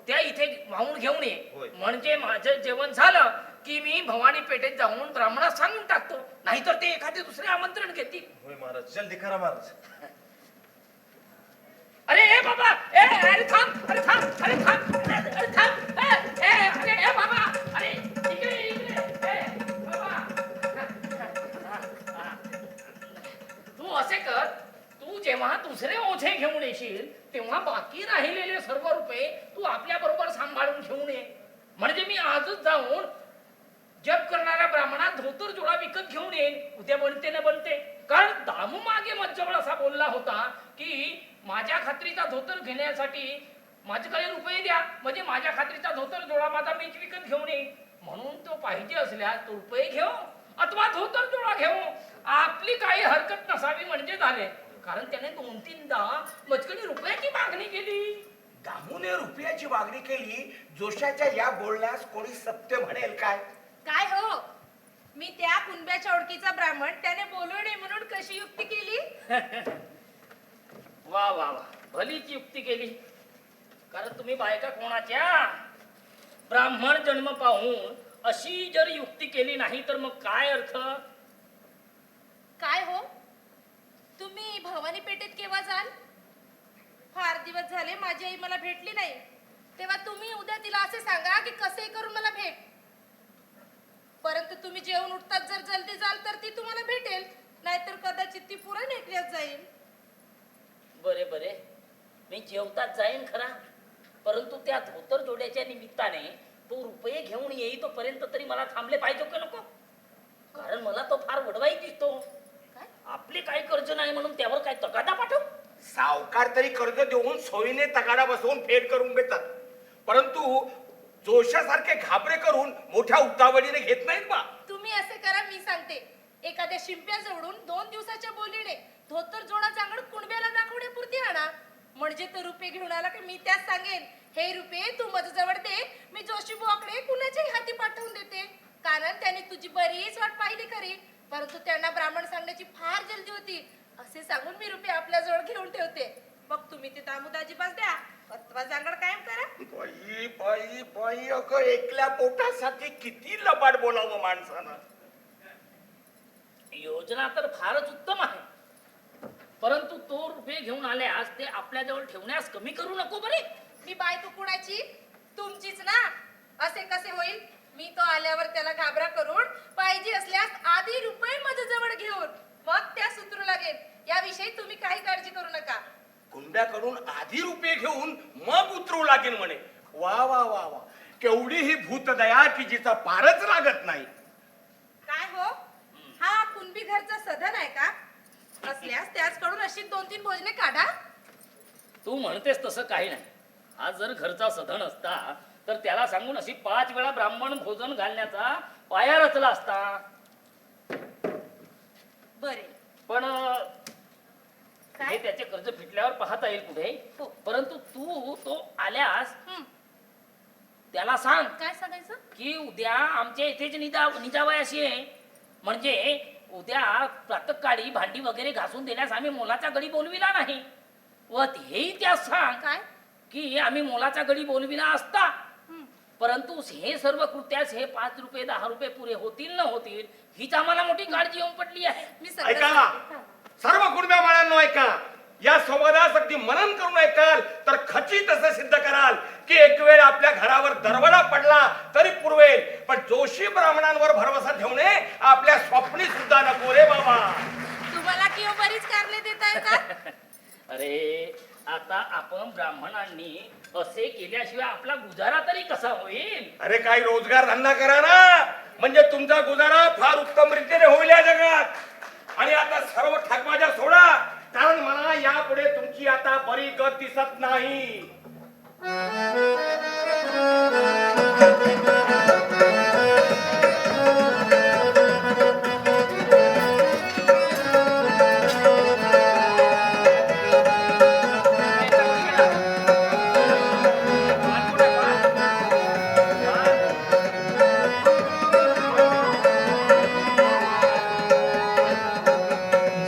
त्या इथे वाहून घेऊन ये. होय. म्हणजे माझं जेवण झालं की मी भवानी पेठेत जाऊन ब्राह्मणास सांगून टाकतो. नाहीतर ते एखादे दुसरे आमंत्रण घेतील. होय महाराज, जल्दी करा महाराज. अरे ए बाबा, ए अरे थांब, अरे थांब, अरे थांब, अरे थांब, अरे ए बाबा, अरे इकडे इकडे, ए बाबा. तू असे कर, तू जेव्हा दुसरे ओझे घेऊन येशील तेव्हा बाकी राहिलेले सर्व रुपये तू आपल्या बरोबर सांभाळून घेऊन ये. म्हणजे मी आजच जाऊन जप करणाऱ्या ब्राह्मणात धोतर जोडा विकत घेऊन येईन. उद्या बनते ना बनते. कारण दामू मागे मज्जवळ असा बोलला होता की माझ्या खात्रीचा धोतर घेण्यासाठी माझ्याकडे रुपये द्या, म्हणजे माझ्या खात्रीचा धोतर जोडा माझा मीच विकत घेऊन येईन. म्हणून तो पाहिजे असल्यास तो रुपये घेऊ अथवा धोतर जोडा घेऊ, आपली काही हरकत नसावी म्हणजे झाले. कारण त्याने 2-3दा मजकडी रुपयाची मागणी केली. दामूने रुपयाची मागणी केली. जोशाच्या या बोलण्यास कोणी सत्य म्हणेल काय? काय हो, मी त्या कुंब्याच्या ओळखीचा ब्राह्मण त्याने बोलू नये म्हणून कशी युक्ती केली. वा वा वा, भलीच युक्ती केली. कारण तुम्ही बायका कोणाच्या ब्राह्मण जन्म पाहून अशी जर युक्ती केली नाही तर मग काय अर्थ. काय हो, तुम्ही भवानी पेठेत केव्हा जाल? फार दिवस झाले माझी आई मला भेटली नाही. तेव्हा तुम्ही उद्या तिला असे सांगा की कसे करून मला भेट. परंतु तुम्ही जेवण उठतात जर जल्दी जाल तर ती तुम्हाला भेटेल, नाहीतर कदाचित ती पुरण नेकल्यात जाईल. बरे बरे, मी जेवतात जाईन खरा, परंतु त्या धोतर जोड्याच्या निमित्ताने तो रुपये घेऊन येईतोपर्यंत तरी मला थांबले पाहिजे का नको? कारण मला तो फार वडवाई दिसतो. आपले काही कर्ज नाही म्हणून त्यावर काय तगादा पाठव. सावकार तरी कर्ज देऊन सोयीने तगाडा बसवून फेड करून घेतात, परंतु जोशासारखे घाबरे करून मोठ्या उतावळीने घेत नाहीत बा. तुम्ही असे करा, मी सांगते. एखाद्या शिंप्या जवळून 2 दिवसाच्या बोलीने धोतर जोडा चांगड कुणब्याला दाखवण्यापुरती आणा. म्हणजे तो रुपये घेऊन आला की मी त्याच सांगेन, हे रुपये तू माझ्या जवळ दे, मी जोशी बुवाकडे कुणाच्याही हाती पाठवून देते. कारण त्याने तुझी बरीच वाट पाहिली खरी, परंतु त्यांना ब्राह्मण सांगण्याची फार जल्दी होती. असे सांगून मी रुपये आपल्या जवळ घेऊन ठेवते. मग तुम्ही ते दामोदाजी बस द्या अथवा जांगड कायम करा. बाई बाई बाई, अगं एकल्या पोटासाठी किती लबाड बोलावं माणसानं. योजना तर फारच उत्तम आहे, परंतु तो रुपये घेऊन आल्यास ते आपल्या जवळ ठेवण्यास कमी करू नको बरे. मी बायको कुणाची? तुमचीच ना. असे कसे होईल? मी तो आल्यावर त्याला घाबरा करून पाहिजे असल्यास आधी रुपये माझ्या जवळ घेऊन मग त्या सुधरू लागेल. याविषयी तुम्ही काही काळजी करू नका. कुंड्याकडून आधी रुपये घेऊन मग उतरू लागेल म्हणे. वा वा वा वा, केवढी ही भूतदया की जिचा पारच लागत नाही. काय हो, हा कुणबी घरचा सदन आहे का? असल्यास त्याचकडून अशी 2-3 भोजने काढा. तू म्हणतेस तसं काही नाही. हा जर घरचा सधन असता तर त्याला सांगून अशी 5 वेळा ब्राह्मण भोजन घालण्याचा पाया रचला असता. बरे पण काय? हे त्याचे कर्ज फिटल्यावर पाहता येईल कुठे. हो. परंतु तू तो आल्यास हं, त्याला सांग काय सांगायचं? की उद्या आमच्या इथेच निजावयाशी आहे. म्हणजे उद्या प्रातःकाळी भांडी वगैरे घासून देण्यास आम्ही मोलाचा गडी बोलविला नाही. व हेही त्यास सांग काय? की आम्ही मोलाचा गडी बोलविला असता, हं, परंतु हे सर्व कृत्यास हे 5 रुपये 10 रुपये पुरे होतील न होतील हीच आम्हाला मोठी काळजी येऊन पडली आहे. मी सगळं ऐका सांगते. सर्व कुटुंबा बाळांनो, ऐका. या संवादास अगदी मनन करून ऐकाल तर खचित असं सिद्ध कराल की एक वेळ आपल्या घरावर दरवाजा पडला तरी पुरवेल, पण जोशी ब्राह्मणांवर भरवसा ठेवणे आपल्या स्वप्नी सुद्धा नको रे बाबा. तुम्हाला किंवा बरीच कारणे देता येतात. अरे आता आपण ब्राह्मणांनी असे केल्याशिवाय आपला गुजारा तरी कसा होईल. अरे काही रोजगार धंदा करा ना, म्हणजे तुमचा गुजारा फार उत्तम रीतीने होईल या जगात. आणि आता सर्व ठाकमाजा सोडा, कारण मला यापुढे तुमची आता बरी गत दिसत नाही.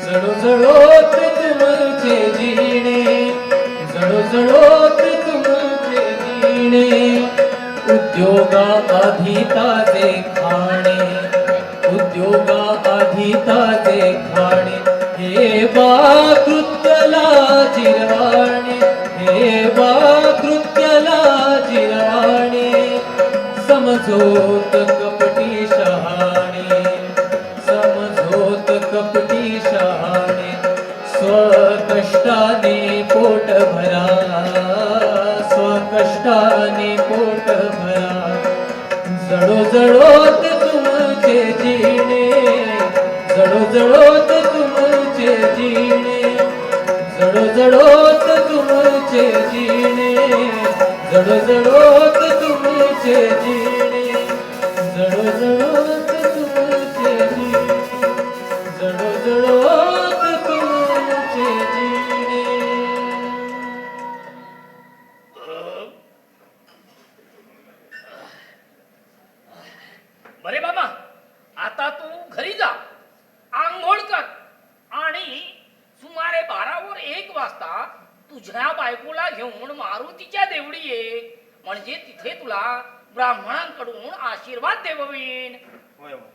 जळोजळोत तुमचे जीणे, जळोजळोत तुमचे जीणे, उद्योगा आधी ताजे खाणे, उद्योगा आधी ताजे खाणे, हे बा कृत्यला जिरवाणे, हे बा कृत्यला जिरवाणे, समजोत कपटी शहाणे, समजोत कपटी शहाणे, स्वकष्टाने पोट भरा, स्वकष्टाने पोट भरा, जळोजळोत तुमचे जीणे, जळोजळोत तुमचे जीणे, जळोजळोत तुमचे जीणे, जळोजळोत तुमचे जीणे, जळोजळोत तुमचे जीणे, जळोजळोत तुमचे जीणे. बरे बाबा, आता तू घरी जा, आंघोळ कर आणि सुमारे 12 वर 1 वाजता तुझ्या बायकोला घेऊन मारुतीच्या देवळी ये. म्हणजे तिथे तुला ब्राह्मणांकडून आशीर्वाद देववीन. होय बाबा.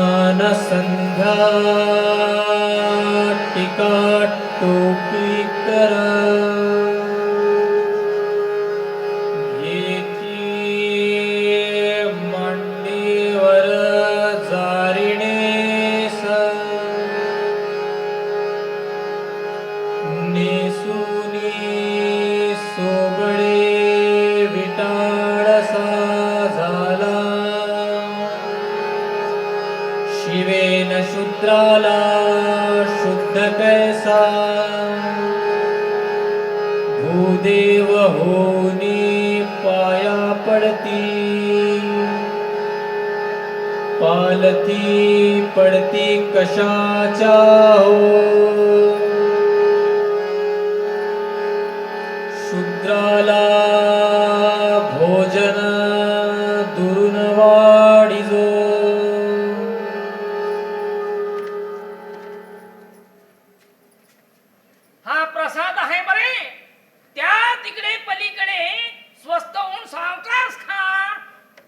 स्नानसंध्या टीका टोपी करा, घेती मांडीवर जारिणे नेसुनी सोबळे विटाळसा झाला, शिवेन शूद्राला शुद्ध कैसा, भूदेव होनी पाया पडती, पालती पडती कशाच्या हो, शूद्राला भोजन दुरून वाढिजो, हा प्रसाद आहे बरे, त्या तिकडे पलीकडे स्वस्त होऊन सावकाश खा.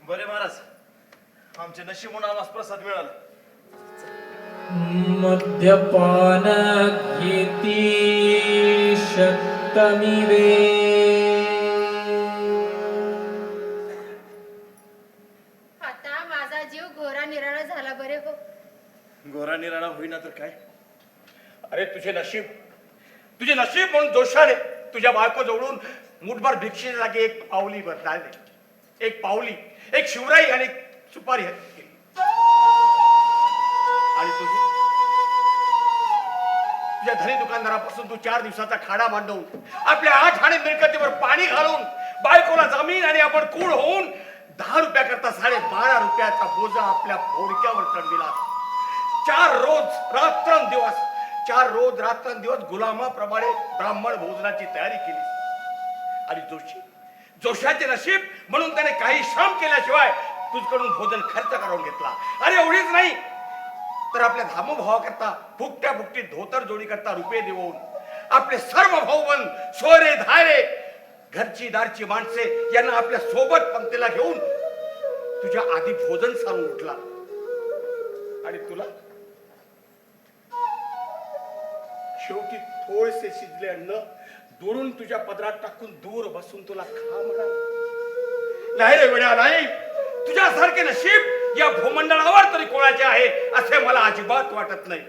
बरे महाराज, आमचे नशीब म्हणून आम्हाला प्रसाद मिळाला. मद्यपान घेती शक्तमिवे, आता माझा जीव घोरा निराळा झाला बरे हो. गोरा निराळा होईना तर काय. अरे तुझे नशीब म्हणून दोषाने तुझ्या बायको जवळून मुठभर भिक्षेच्या जागी एक पावली बदला दे. एक पावली, एक शिवराई आणि एक सुपारी हाती केली. आणि तुझ्या धनी दुकानदारापासून तू 4 दिवसाचा खाडा मांडवून आपल्या 8 आणे मिळकतीवर पाणी घालून बायकोला जमीन आणि आपण कूड होऊन 10 रुपया करता 12.5 रुपयाचा बोजा आपल्या बोडक्यावर चढविला. 4 रोज रात्रंदिवस गुलामाप्रमाणे ब्राह्मण भोजनाची तयारी केली. आणि जोशाचे नशीब म्हणून त्याने काही श्रम केल्याशिवाय तुझकडून भोजन खर्च करून घेतला. अरे एवढीच नाही तर आपल्या धामोभावाकरता फुकट्या फुकटी धोतर जोडी करता रुपये देऊन आपले सर्व भाऊबंद सोरे धारे घरची दारची माणसे यांना आपल्या सोबत पंक्तीला घेऊन तुझ्या आधी भोजन सांगून उठला. आणि तुला शेवटी थोडेसे शिजले अन्न दुरून तुझ्या पदरात टाकून दूर बसून तुला खा म्हणाला. नाही रे वेड्या, नाही. तुझ्यासारखे नशीब या भूमंडळावर तरी कोणाचे आहे असे मला अजिबात वाटत नाही.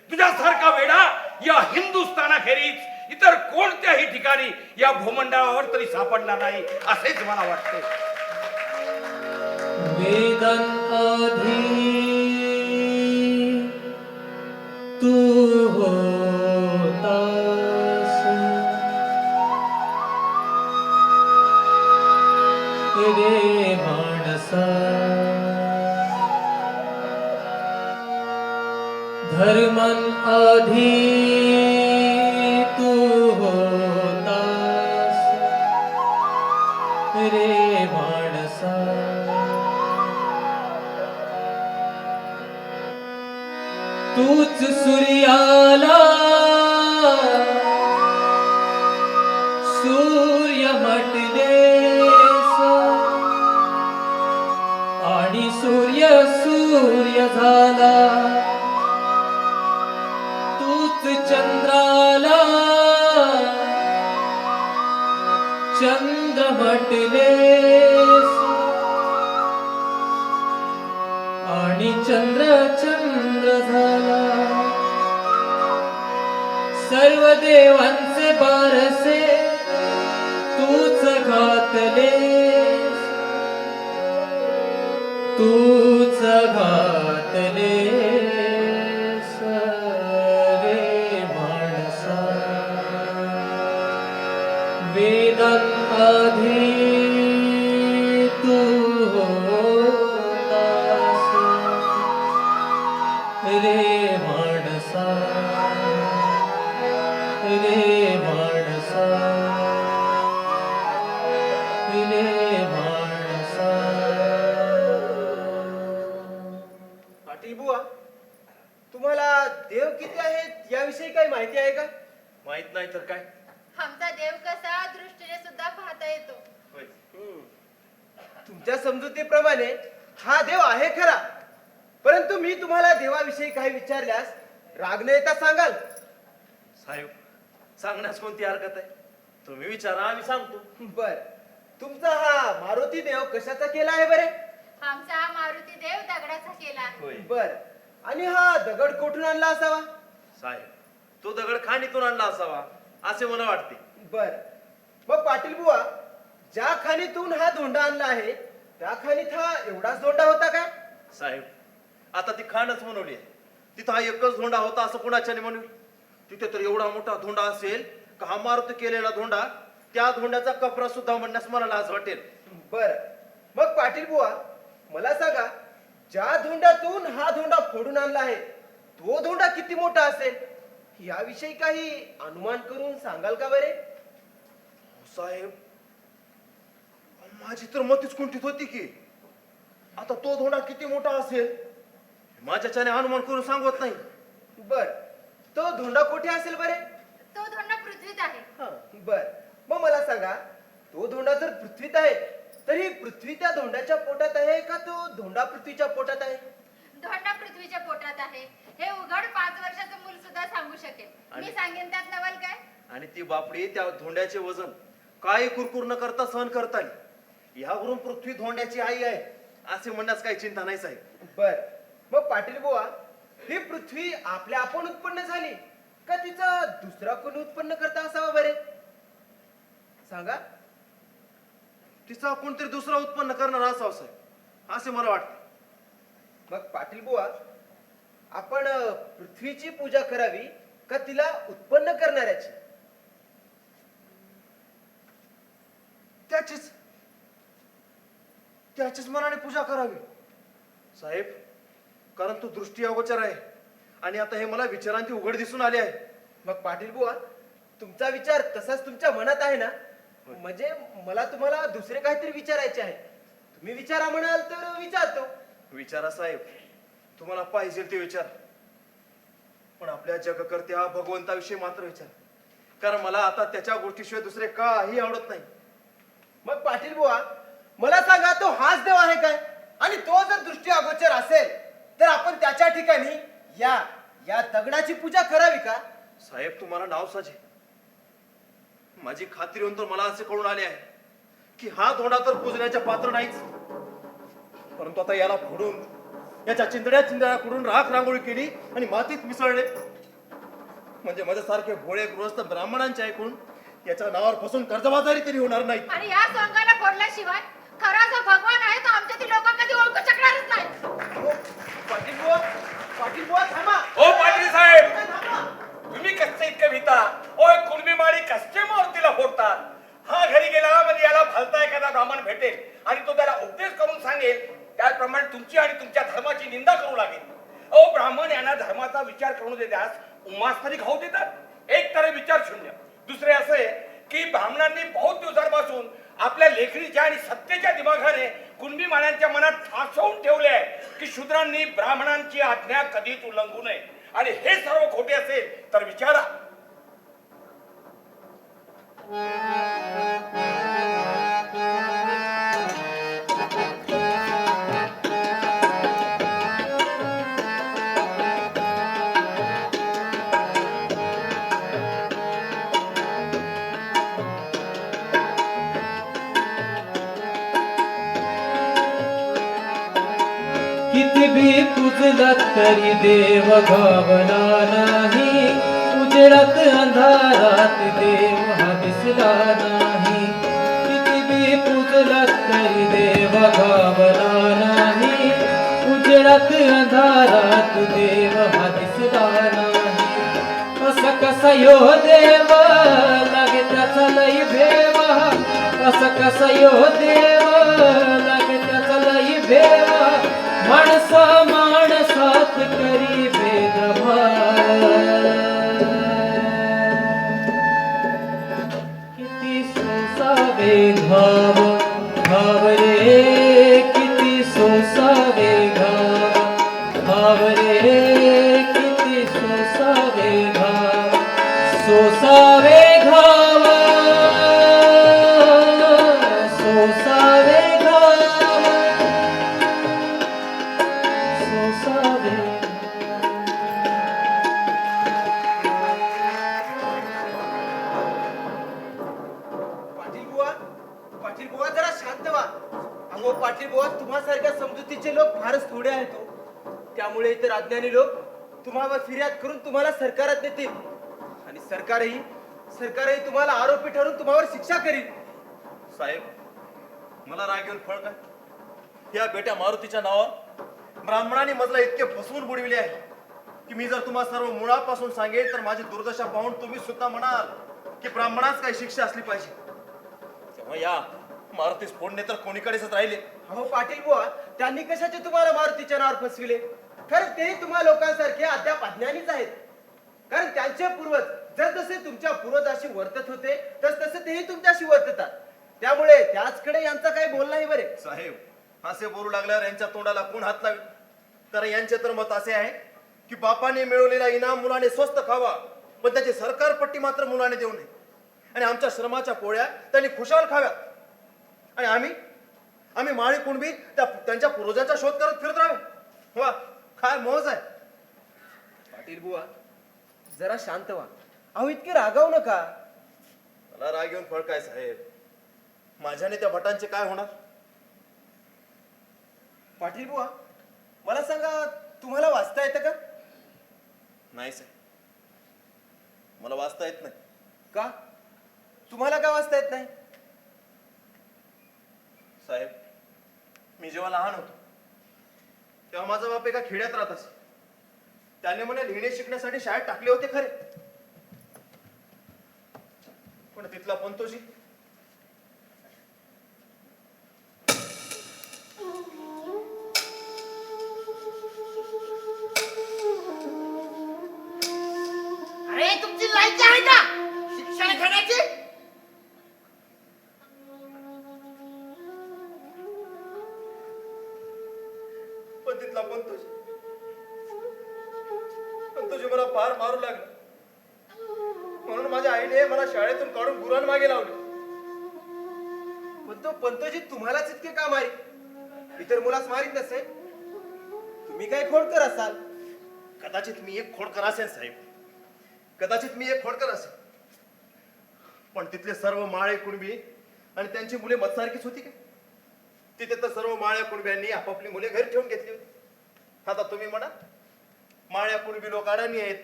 तुझ्यासारखा वेडा या हिंदुस्थानाखेरीज इतर कोणत्याही ठिकाणी या भूमंडळावर तरी सापडणार नाही असेच मला वाटते. वेदन आधी तू होतास, रे माणसा. धर्मन आधी तू होतास, रे माणसा. तूच सूर्याला सूर्य म्हटलेस आणि सूर्य झाला. तूच चंद्राला चंद्र म्हटलेस आणि चंद्र झाला. सर्व देवांचे बारसे तूच घातलेस, तूच घातलेस, रे माणसा. वेदन आधी तू होतास, रे माणसा, रे माणसा, रे माणसा. पाटील बुवा, तुम्हाला देव किती आहेत याविषयी काही माहिती आहे का? माहित नाही तर काय. आमचा देव कसा दृष्टीने सुद्धा पाहता येतो. होय. तुमच्या समजुतीप्रमाणे हा देव आहे खरा, परंतु मी तुम्हाला देवाविषयी काही विचारल्यास राग न येता सांगाल? साहेब, सांगण्यास कोणती हरकत आहे? तुम्ही विचारा, आम्ही सांगतो. बर, तुमचा हा मारुती देव कशाचा केला आहे बरे? आमचा हा मारुती देव दगडाचा केला आहे. होय. बर, आणि हा दगड कोठून आणला असावा? साहेब, तो दगड खाणीतून आणला असावा असे मला वाटते. बर, मग पाटील बुवा, ज्या खाणीतून हा धोंडा आणला आहे त्या खाणीत हा एवढाच धोंडा होता का? साहेब, आता ती खाणच म्हणवली आहे. तिथं हा एकच धोंडा होता असं कुणाच्याने म्हणू? तिथे तर एवढा मोठा धोंडा असेल का हा मारुती केलेला धोंडा, त्या धोंड्याचा कपरा सुद्धा म्हणण्यास मला लाज वाटेल. बर, मग पाटील बुवा, मला सांगा, ज्या धोंड्यातून हा धोंडा फोडून आणला आहे तो धोंडा किती मोठा असेल याविषयी काही अनुमान करून सांगाल का बरे? साहेब, माझी तर मतीच कुंठित होती की आता तो धोंडा किती मोठा असेल माझ्याच्याने अनुमान करून सांगत नाही. बर, तो धोंडा कुठे असेल बरे? तो धोंडा पृथ्वीत आहे. बर, मग मला सांगा, तो धोंडा जर पृथ्वीत आहे तर ही पृथ्वी त्या धोंड्याच्या पोटात आहे का तो धोंडा पृथ्वीच्या पोटात आहे? धोंडा पृथ्वीच्या पोटात आहे. हे उघड 5 वर्षाचं मूल सुद्धा सांगू शकेल. मी सांगेन त्यात नवल काय? आणि ती बापडी त्या धोंड्याचे वजन काही कुरकुर न करता सहन करता आली. यावरून पृथ्वी धोंड्याची आई आहे असे म्हणण्यास काही चिंता नाही साहेब. बर, मग पाटील बुवा, ही पृथ्वी आपल्या आपण उत्पन्न झाली का तिचा दुसरा कोणी उत्पन्न करता असावा बरे? सांगा. तिचा कोणतरी दुसरा उत्पन्न करणारा असावं साहेब, असे मला वाटते. मग पाटील बुवा, आपण पृथ्वीची पूजा करावी का तिला उत्पन्न करणाऱ्याची? त्याचीच मनाने पूजा करावी साहेब, कारण तो दृष्टी अगोचर आहे आणि आता हे मला विचारांती उघड दिसून आले आहे. मग पाटील बुवा, तुमचा विचार तसाच तुमच्या मनात आहे ना? म्हणजे मला तुम्हाला दुसरे काहीतरी विचारायचे आहे. तुम्ही विचारा म्हणाल तर विचारतो. विचारा साहेब, तुम्हाला पाहिजे ते विचार, पण आपल्या जगकर्त्या भगवंताविषयी मात्र विचार, कारण मला आता त्याच्या गोष्टीशिवाय दुसरे काही आवडत नाही. मग पाटील बुवा, मला सांगा, तो हाच देव आहे काय? आणि तो जर दृष्टी अगोचर असेल तर आपण त्याच्या ठिकाणी या दगडाची पूजा करावी का? साहेब, तुम्हाला नाव साजे, माझी खात्री होऊन तर मला असे कळून आले आहे की हा धोंडा तर पूजण्याच्या पात्र नाहीच, परंतु आता याला फोडून याच्या चिंदड्याकडून राख रांगोळी केली आणि मातीत मिसळले म्हणजे माझ्यासारखे भोळे गृहस्थ ब्राह्मणांचे ऐकून याच्या नावावर फसून कर्जबाजारी तरी होणार नाही. आणि या सोंगाला फोडल्याशिवाय खरा जो भगवान आहे तो आमच्यातील लोक कधी ओळखू शकणारच नाही. हो, पाटील बुवा थांबा. ओ पाटील साहेब, थांबा. तुम्ही कसं इतकं भीता? ओ कुणबी माळी कसचे मारुतीला फोडतात? हा घरी गेला म्हणजे याला भलता एखादा ब्राह्मण भेटेल आणि तो त्याला उपदेश करून सांगेल, त्याचप्रमाणे तुमची आणि तुमच्या धर्माची निंदा करू लागेल. ओ ब्राह्मण यांना धर्माचा विचार करून देण्यास उमास तरी खाऊ देतात. एक तर विचार शून्य, दुसरे असे की ब्राह्मणांनी बहुत दिवसांपासून आपल्या लेखणीच्या आणि सत्तेच्या दिमागाने कुणबी माळ्यांच्या मनात ठासवून ठेवले आहे की शूद्रांनी ब्राह्मणांची आज्ञा कधीच उल्लंघू नये. आणि हे सर्व खोटे असेल तर विचारा. किती भी पूजलात तरी देव भावना नाही, उजेडात अंधारात देव हा दिसला नाही. किती भी पूजलात तरी देव भावना नाही, उजेडात अंधारात देव हा दिसला नाही. असा कसा यो देव लागे त्याचा लई भेव, असा कसा यो देव लागे त्याचा लई भेव. माणसा माणसात करी भेदभाव, किती सोसावे घाव घाव रे, किती सोसावे घाव घाव रे, किती सोसावे घाव सोसावे घाव सोसावे घाव सोसावे. पाटील बुवा जरा शांत व्हा. अहो पाटील बुवा, तुम्हासारख्या समजुतीचे लोक फारच थोडे आहेत हो. त्यामुळे इतर अज्ञानी लोक तुम्हाला फिर्याद करून तुम्हाला सरकारात नेतील आणि सरकारही तुम्हाला आरोपी ठरून तुम्हावर शिक्षा करील. साहेब, मला राग येऊन फळ काय? या बेट्या मारुतीच्या नावावर ब्राह्मणांनी मजला इतके फसवून बुडविले आहे की मी जर तुम्हाला सर्व मुळापासून सांगेल तर माझी दुर्दशा पाहून तुम्ही सुद्धा म्हणाल की ब्राह्मणास काही शिक्षा असली पाहिजे. तेव्हा या मारुतीस फोडणे तर कोणीकडेच राहिले. अहो पाटील बुवा, त्यांनी कशाचे तुम्हाला मारुतीच्या नावावर फसविले? खरं ते तुम्हा लोकांसारखे अद्याप अज्ञानीच आहेत. कारण त्यांचे पूर्वज जसे तुमच्या पूर्वजाशी वर्तत होते तसे तेही तुमच्याशी वर्ततात. त्यामुळे त्याचकडे यांचा काही बोल नाही बरे. साहेब, असे बोलू लागल्यावर यांच्या तोंडाला कोण हात लावेल? कारण यांचे तर मत असे आहे की बापाने मिळवलेला इनाम मुलाने स्वस्त खावा, पण त्याची सरकारपट्टी मात्र मुलाने देऊ नये. आणि आमच्या श्रमाच्या पोळ्या त्यांनी खुशाल खाव्यात. आणि आम्ही माळी कुणबी त्यांच्या पूर्वजांचा शोध करत फिरत राहावे. वा, काय मौज आहे. पाटील बुवा, जरा शांत व्हा. अहो इतके रागावू नका. मला राग येऊन फळ काय साहेब? माझ्याने त्या भटांचे काय होणार? पाटील बुवा, मला सांगा, तुम्हाला वाचता येतं का? नाही साहेब, मला वाचता येत नाही. का? तुम्हाला का वाचता येत नाही? साहेब, मी जेव्हा लहान होतो तेव्हा माझा बाप एका खेड्यात राहत असे. त्याने मला लिहिणे शिकण्यासाठी शाळेत टाकले होते खरे, पण तिथला पंतोजी अरे तुमची लायकी आहे का शिक्षण घेण्याची? पण तिथला पंतोजी मला फार मारू लागला. म्हणून माझ्या आईने मला शाळेतून काढून गुरान मागे लावले. पण तो पंतोजी तुम्हालाच इतके का मारी? इतर मुलास मारीत नसेल. तुम्ही काय खोडकर असाल. कदाचित मी एक खोडकर असेल साहेब, कदाचित मी एक खोडकर असेल, पण तिथले सर्व माळे कुणबी आणि त्यांची मुले मत्सारखीच होती का? तिथे तर सर्व माळ्या कुणब्यांनी आपापली मुले घरी ठेवून घेतली होती. आता तुम्ही म्हणा, माळ्या कुणबी लोक अडाणी आहेत,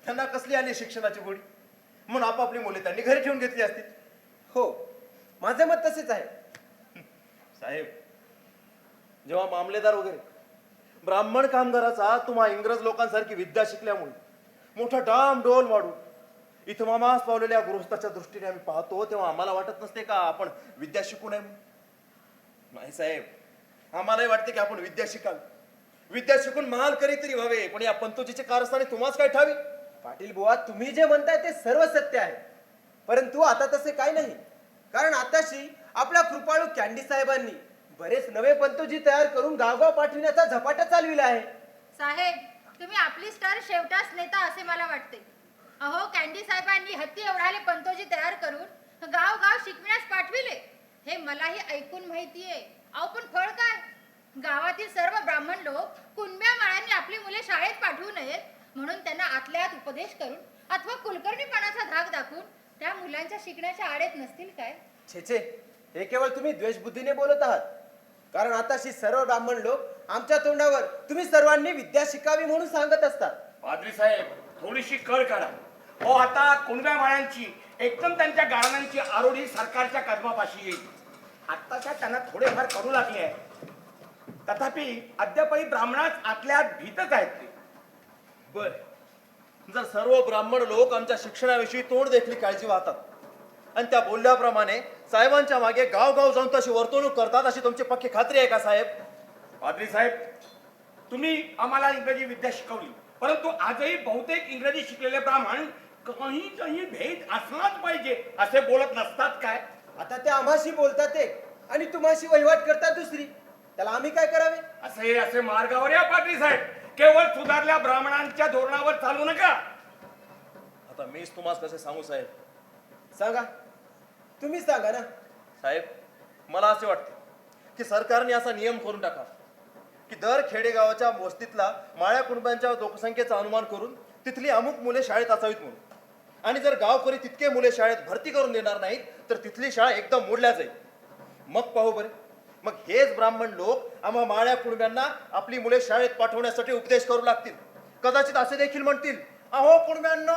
त्यांना कसली आली शिक्षणाची गोडी, म्हणून आपापली मुले त्यांनी घरी ठेवून घेतली असतील. हो, माझे मत तसेच आहे. साहेब, जेव्हा मामलेदार वगैरे ब्राह्मण कामगाराचा तुम्हा इंग्रज लोकांसारखी विद्या शिकल्यामुळे मोठा डाम डोल वाढून इथं मामास पावलेल्या गृहस्थाच्या दृष्टीने आम्ही पाहतो, तेव्हा आम्हाला वाटत नसते का आपण विद्या शिकू नये? नाही साहेब, आम्हालाही वाटते की आपण विद्या शिकावी, विद्या शिकून महाल करी तरी व्हावे, पण या पंतोजीचे कारस्थानी तुम्हाच काय ठावी? पाटील बुवा, तुम्ही जे म्हणताय ते सर्व सत्य आहे, परंतु आता तसे काही नाही. कारण आताशी आपल्या कृपाळू कॅन्डी साहेबांनी बरेच नवे पंतोजी तयार करून गावगाव पाठविण्याचा झपाटा चालविला आहे. साहेब, तुम्ही आपली स्टार शेवटाच नेता असे मला वाटते. अहो, कॅन्डी साहेबांनी हत्ती एवढाले पंतोजी तयार करून गाव गाव शिकविण्यास पाठविले, हे मलाही ऐकून माहितीये. अहो, पण फळ काय? गावातील सर्व ब्राह्मण लोक कुणब्या माळांनी आपली मुले शाळेत पाठवू नयेत म्हणून त्यांना आतल्या आत उपदेश करून अथवा कुलकर्णीपणाचा धाक दाखवून त्या मुलांच्या शिकण्याच्या आडेत नसतील काय? छे, हे केवळ तुम्ही द्वेषबुद्धीने बोलत आहात. कारण आताशी सर्व ब्राह्मण लोक आमच्या तोंडावर तुम्ही सर्वांनी विद्या शिकावी म्हणून सांगत असतात. पाद्री साहेब, थोडीशी कळ काढा. हो, आता कुणब्या माळ्यांची एकदम त्यांच्या गाळणांची आरोढी सरकारच्या कदमापाशी येईल. आत्ताच्या त्यांना थोडेफार करू लागले आहे, तथापि अद्यापही ब्राह्मणाच आतल्या भीतच आहेत ते. बर, जर सर्व ब्राह्मण लोक आमच्या शिक्षणाविषयी तोंड देखली काळजी वाहतात आणि त्या बोलल्याप्रमाणे साहेबांच्या मागे गाव जाऊन तशी वर्तवणूक करतात, अशी तुमची पक्की खात्री आहे का साहेब? पाद्री साहेब, तुम्ही आम्हाला इंग्रजी विद्या शिकवली, परंतु आजही बहुतेक इंग्रजी शिकलेले ब्राह्मण काही भेद असलाच पाहिजे असे बोलत नसतात काय? आता ते आम्हाशी बोलतात एक आणि तुम्हाशी वहिवाट करतात दुसरी. त्याला आम्ही काय करावे? असे मार्गावर या पाद्री साहेब. केवळ सुधारल्या ब्राह्मणांच्या धोरणावर चालू नका. आता मीच तुम्हाला कसे सांगू साहेब? सांगा, तुम्ही सांगा ना. साहेब, मला असे वाटते की सरकारने असा नियम करून टाका की दर खेडेगावाच्या वस्तीतला माळ्या कुटुंबांच्या लोकसंख्येचा अनुमान करून तिथली अमुक मुले शाळेत असावीत म्हणून, आणि जर गावकरी तितके मुले शाळेत भरती करून देणार नाहीत तर तिथली शाळा एकदम मोडल्या जाईल. मग पाहू बरे, मग हेच ब्राह्मण लोक आम्हा माळ्या कुटुंबांना आपली मुले शाळेत पाठवण्यासाठी उपदेश करू लागतील. कदाचित असे देखील म्हणतील, अहो कुटुंबांनो,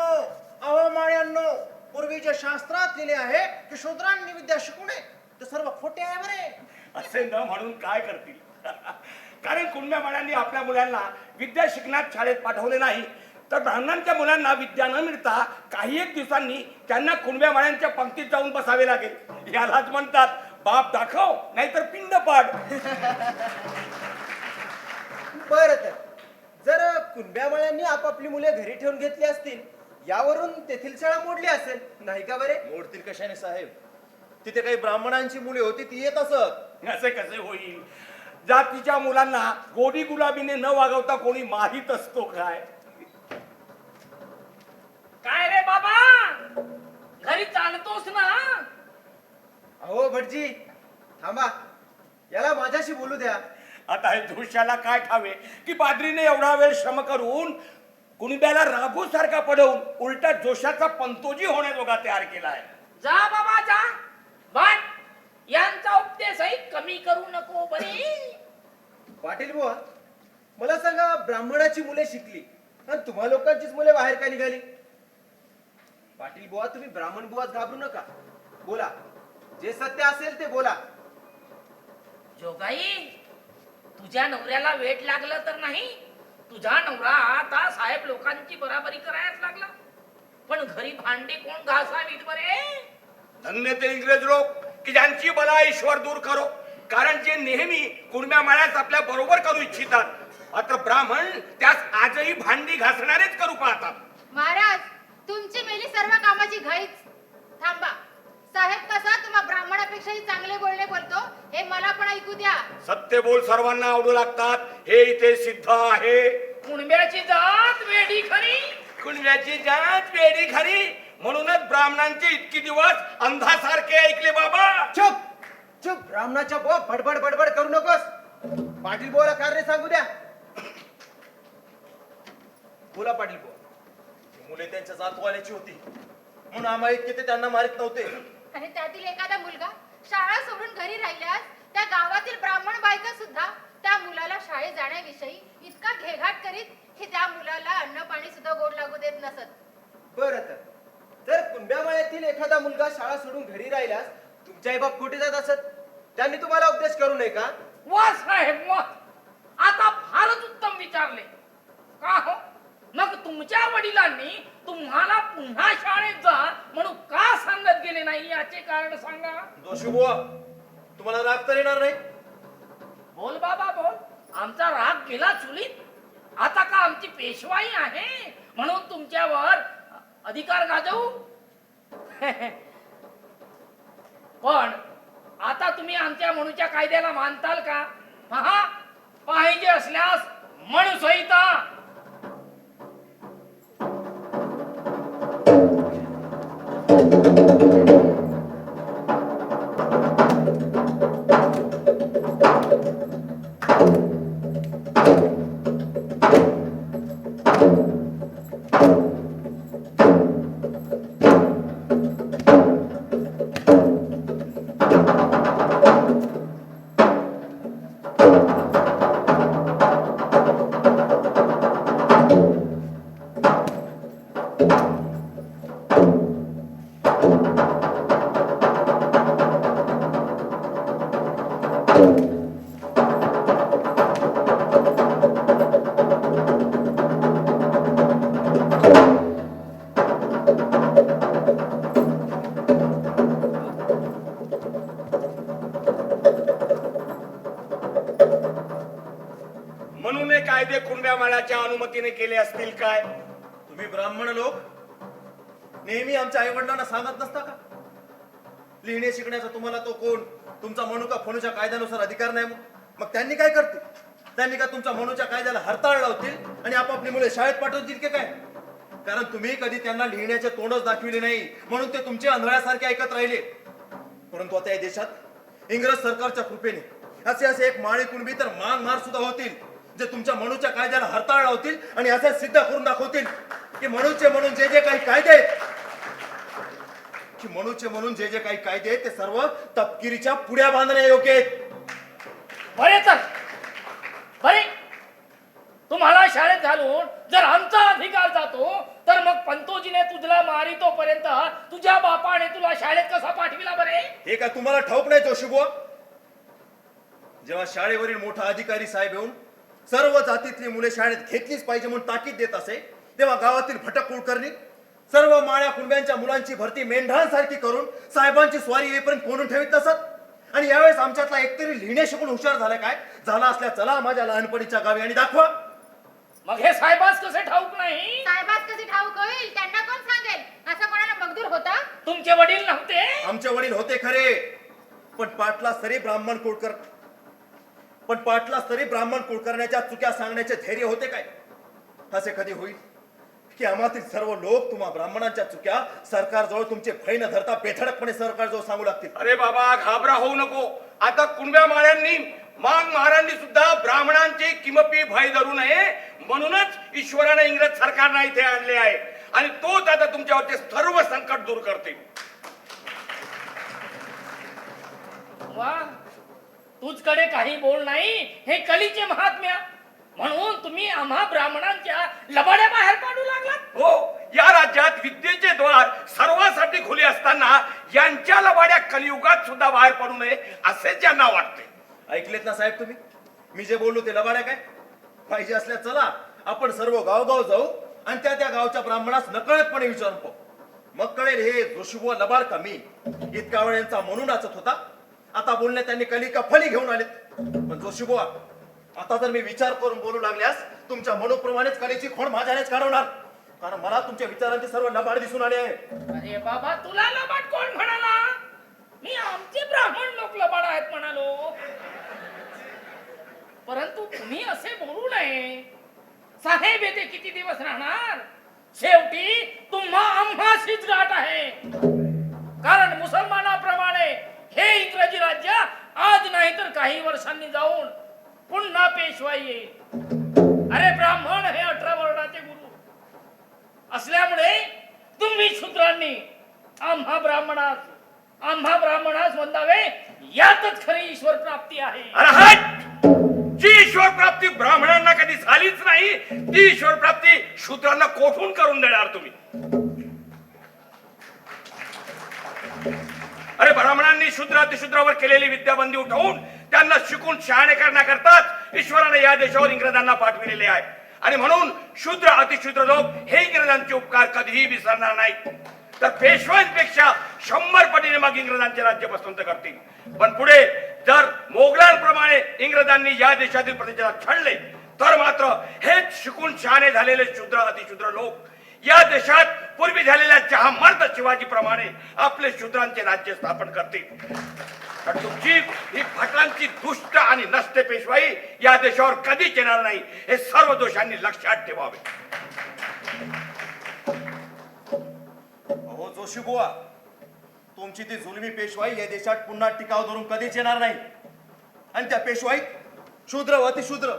अहो माळ्यांनो, पूर्वीच्या शास्त्रात लिहिले आहे की शूद्रांनी विद्या शिकू नये, ते सर्व खोटे आहे बरे. असे न म्हणून काय करतील? कारण कुणब्या माळ्यांनी आपल्या मुलांना विद्या शिकण्यात शाळेत पाठवले नाही, तर ब्राह्मणांच्या मुलांना विद्या न मिळता काही एक दिवसांनी त्यांना कुणब्या माळ्यांच्या पंक्तीत जाऊन बसावे लागेल. यालाच म्हणतात बाप दाखव नाहीतर पिंड पाड. बरं, तर जर कुणब्या माळ्यांनी आपापली मुले घरी ठेवून घेतली असतील, यावरून तेथील शाळा मोडली असेल, नाही का बरे? मोडतील कशाने साहेब? तिथे काही ब्राह्मणांची मुले होती, ती येत असत. असे कसे होईल? जातीच्या मुलांना गोडी गुलाबीने न वागवता कोणी माहीत असतो काय? काय रे बाबा, घरी चालतोस ना? अहो भटजी, थांबा, याला माझ्याशी बोलू द्या. आता हे दृश्याला काय ठावे की पाद्रीने एवढा वेळ श्रम करून कुणब्याला राघू सारखा पडवून उलटा जोशाचा पंतोजी होण्याजोगा तयार केलाय. जा बाबा जा, पण यांचा उपदेशही कमी करू नको बरे. पाटील बुवा, मला सांगा, ब्राह्मणाची मुले शिकली आणि तुम्हा लोकांचीच मुले बाहेर का निघाली? पाटील बुवा, तुम्ही ब्राह्मण बुवाच घाबरू नका, बोला, जे सत्य असेल ते बोला. जोगाई, तुझ्या नवऱ्याला वेट लागलं तर नाही? तुझा नवरा आता साहेब लोकांची बराबरी करायला लागला, पण घरी भांडी कोण घासावीत बरे? धन्य ते इंग्रज लोक की ज्यांची बला ईश्वर दूर करो, कारण जे नेहमी कुणब्या माळ्यास आपल्या बरोबर करू इच्छितात, मात्र ब्राह्मण त्यास आजही भांडी घासणारेच करू पाहतात. महाराज, तुमची मेली सर्व कामाची घाईच. थांबा, साहेब कसा तुम्हा ब्राह्मणापेक्षाही चांगले बोलणे बोलतो हे मला पण ऐकू द्या. सत्य बोल सर्वांना आवडू लागतात हे इथे सिद्ध आहे. कुणब्याची जात वेडी खरी. कुणब्याची जात वेडी खरी, म्हणूनच ब्राह्मणांचे इतके दिवस अंधासारखे ऐकले बाबा. चुप चुप, ब्राह्मणाच्या बुवा बडबड बडबड करू नकोस. पाटील बुवाला कारण सांगू द्या. बोला पाटील बुवा. मुले त्यांच्या जातवाल्याची होती म्हणून आम्हाला इतके ते त्यांना मारित नव्हते. आणि त्यातील एखादा मुलगा शाळा सोडून घरी राहिल्यास त्या गावातील ब्राह्मण बायका सुद्धा त्या मुलाला शाळेत जाण्याविषयी इतका घेघाट करीत की त्या मुलाला अन्न पाणी सुद्धा गोड लागू देत नसत. बरं, तर जर कुंभ्यामाळ्यातील एखादा मुलगा शाळा सोडून घरी राहिल्यास तुमचे आई बाप कुठे जात असत? त्यांनी तुम्हाला उपदेश करू नये का? वा साहेब वा, आता फारच उत्तम विचारले. का हो, मग तुमच्या वडिलांनी तुम्हाला पुन्हा शाळेत जा म्हणून का सांगत गेले नाही याचे कारण सांगा. जोशी बुवा, तुम्हाला राग तर येणार नाही? बोल बाबा बोल. आमचा राग गेला चुलीत. आता का आमची पेशवाई आहे म्हणून तुमच्यावर अधिकार गाजवू? पण आता तुम्ही आमच्या म्हणूच्या कायद्याला मानताल का? पहा, पाहिजे असल्यास म्हणू संहिता. म्हणून हे कायदे कुणब्या माळ्याच्या अनुमतीने केले असतील काय? तुम्ही ब्राह्मण लोक नेहमी आमच्या आई वडिलांना सांगत नसता का? लिहिणे शिकण्याचा तुम्हाला तो कोण तुमचा मनुका फणूच्या कायद्यानुसार अधिकार नाही. मग त्यांनी काय करतील? त्यांनी का तुमच्या मनुच्या कायद्याला हरताळ लावतील आणि आपापली मुले शाळेत पाठवतील की काय? कारण तुम्ही कधी त्यांना लिहिण्याचे तोंडच दाखविले नाही म्हणून ते तुमचे आंधळ्यासारखे ऐकत राहिले. परंतु आता या देशात इंग्रज सरकारच्या कृपेने असे असे एक माळी कुणबी तर मान मार सुद्धा होतील जे तुमच्या मनुच्या कायद्याला हरताळ लावतील आणि असे सिद्ध करून दाखवतील की मनुचे म्हणून जे जे काही कायदे आहेत, की मनुचे म्हणून जे जे काही कायदे आहेत ते सर्व तपकिरीच्या पुड्या बांधण्यायोग्य आहेत. बरे तर बरे, तुम्हाला शाळेत घालून जर आमचा अधिकार जातो तर मग पंतोजीने तुझला मारितोपर्यंत तुझ्या बापाने तुला शाळेत कसा पाठविला बरे? हे काय तुम्हाला ठाऊक नाही जोशीबुवा? जेव्हा शाळेवरील मोठा अधिकारी साहेब येऊन सर्व जातीतली मुले शाळेत घेतलीच पाहिजे म्हणून ताकीद देत असे, तेव्हा गावातील भटक कुलकर्णी सर्व माळ्या कुणब्यांच्या मुलांची भरती मेंढरांसारखी करून साहेबांची स्वारी येईपर्यंत कोणून ठेवीत नसत. आणि यावेळेस आमच्यातला एकतरी लिहिणे शिकून हुशार झाला काय? झाला असल्या चला माझ्या लहानपणीच्या गावी आणि दाखवा. मग हे साहेबास कसे ठाऊक नाही? साहेबात कधी ठाऊक होईल त्यांना कोण सांगेल? असा कोणाला मगदूर होता? तुमचे वडील नव्हते? आमचे वडील होते खरे, पण पाटला स्तरी ब्राह्मण कुळ करण्याच्या चुक्या सांगण्याचे धैर्य होते काय? असे कधी होईल की आम्हातील सर्व लोक तुम्हा ब्राह्मणांच्या चुक्या सरकारजवळ तुमचे भय न धरता बेधडकपणे सरकारजवळ सांगू लागतील? अरे बाबा, घाबरा होऊ नको. आता कुणब्या माळ्यांनी मांग महारांनी सुद्धा ब्राह्मणांचे किमपी भय धरू नये म्हणूनच ईश्वराने इंग्रज सरकारला इथे आणले आहे आणि तोच आता तुमच्यावरचे सर्व संकट दूर करतील. वा, तुझकडे काही बोल नाही हे कलीचे महात्म्य. म्हणून तुम्ही आम्हा ब्राह्मणांच्या लबाड्या बाहेर पाडू लागलात? हो, या राज्यात विद्येचे द्वार सर्वांसाठी खुले असताना यांच्या लबाड्या कलियुगात सुद्धा बाहेर पडू नये असे ज्यांना वाटते. ऐकलेत ना साहेब तुम्ही? मी जे बोललो ते लबाड आहे काय? पाहिजे असल्यास चला आपण सर्व गावगाव जाऊ आणि त्या त्या गावच्या ब्राह्मणास नकळतपणे विचारून पाहू. मग कळेल हे जोशीबुवा लबाड का मी. इतका वेळ यांचा म्हणून नाचत होता, आता बोलण्यात त्यांनी कली का फली घेऊन आलेत. पण जोशीबुवा, आता जर मी विचार करून बोलू लागल्यास तुमच्या मनोप्रमाणेच कलेची खोड माझ्यानेच काढवणार, कारण मला तुमच्या विचारांचे सर्व लबाड दिसून आले आहे. अरे बाबा, तुला लबाड कोण म्हणाला? मी आमचे ब्राह्मण लोक लबाड आहेत म्हणालो. परंतु तुम्ही असे बोलू नये. साहेब येथे किती दिवस राहणार? शेवटी तुम्हा आम्हाशीच गाठ आहे. कारण मुसलमानाप्रमाणे हे इंग्रजी राज्य आज नाही तर काही वर्षांनी जाऊन पुन्हा पेशवाई येईल. अरे ब्राह्मण हे 18 वर्णाचे गुरु असल्यामुळे तुम्ही शूद्रांनी आम्हा ब्राह्मणास वंदावे, यातच खरी ईश्वर प्राप्ती आहे. अरे हट! जी ईश्वर प्राप्ती ब्राह्मणांना कधी झालीच नाही, ती ईश्वर प्राप्ती शूद्रांना कोठून करून देणार तुम्ही? अरे ब्राह्मणांनी शूद्र अतिशूद्रावर केलेली विद्याबंदी उठवून त्यांना शिकून शहाणे करण्याकरताच ईश्वराने या देशावर इंग्रजांना पाठविलेले आहे. आणि म्हणून शूद्र अतिशूद्र लोक हे इंग्रजांचे उपकार कधीही विसरणार नाहीत. तर पेशव्यांपेक्षा 100 पटीने मग इंग्रजांचे राज्य पसंत करतील. पण पुढे जर मोगलांप्रमाणे इंग्रजांनी या देशातील प्रजेला छळले तर मात्र हेच शिकून शहाणे झालेले शूद्र अतिशूद्र लोक या देशात पूर्वी झालेल्या जहामर्द शिवाजी प्रमाणे आपले शूद्रांचे राज्य स्थापन करतील. तर तुमची ही भटरांची दुष्ट आणि नष्ट पेशवाई या देशावर कधीच येणार नाही, हे सर्व दोषांनी लक्षात ठेवावे. अहो जोशीबुवा, तुमची ती जुलमी पेशवाई या देशात पुन्हा टिकाव धरून कधीच येणार नाही. आणि त्या पेशवाईत शूद्र व अतिशूद्र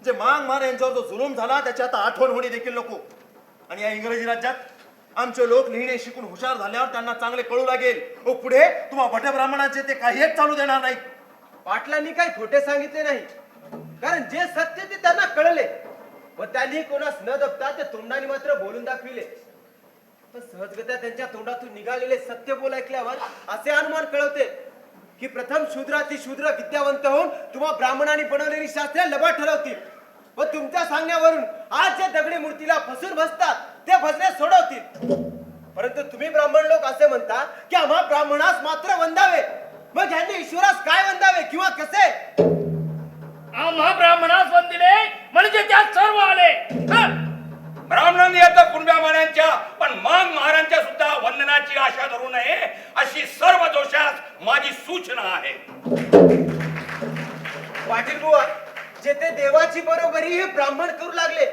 जे मांग यांच्यावर जो जुलूम झाला त्याची आता आठवण होणी देखील नको. आणि या इंग्रजी राज्यात आमचे लोक लिहिणे शिकून हुशार झाल्यावर त्यांना चांगले कळू लागेल, व पुढे तुम्हा भट ब्राह्मणाचे ते काहीच चालू देणार नाही. पाटलांनी काही खोटे सांगितले नाही, कारण जे सत्य ते त्यांना कळले व त्यांनी कोणास न दबता ते तोंडाने मात्र बोलून दाखविले. पण सहजगत्या त्यांच्या तोंडातून निघालेले सत्य बोल ऐकल्यावर असे अनुमान कळवते की प्रथम शूद्रातिशूद्र विद्यावंत होऊन तुम्हा ब्राह्मणांनी बनवलेली शास्त्रे लबाड ठरवतील व तुमच्या सांगण्यावरून आज जे दगडी मूर्तीला फसून बसतात ते भजने सोडवतील. परंतु तुम्ही ब्राह्मण लोक असे म्हणता की आम्हा ब्राह्मणास मात्र वंदावे. मग यांनी ईश्वरास काय वंदावे किंवा कसे? आम्हा ब्राह्मणास वंदिले म्हणजे त्यात सर्व आले. ब्राह्मणांनी आता कुणब्या मानांच्या पण मांग महारांच्या सुद्धा वंदनाची आशा धरू नये, अशी सर्व दोषास माझी सूचना आहे. पाटील बुवा, जेथे देवाची बरोबरी हे ब्राह्मण करू लागले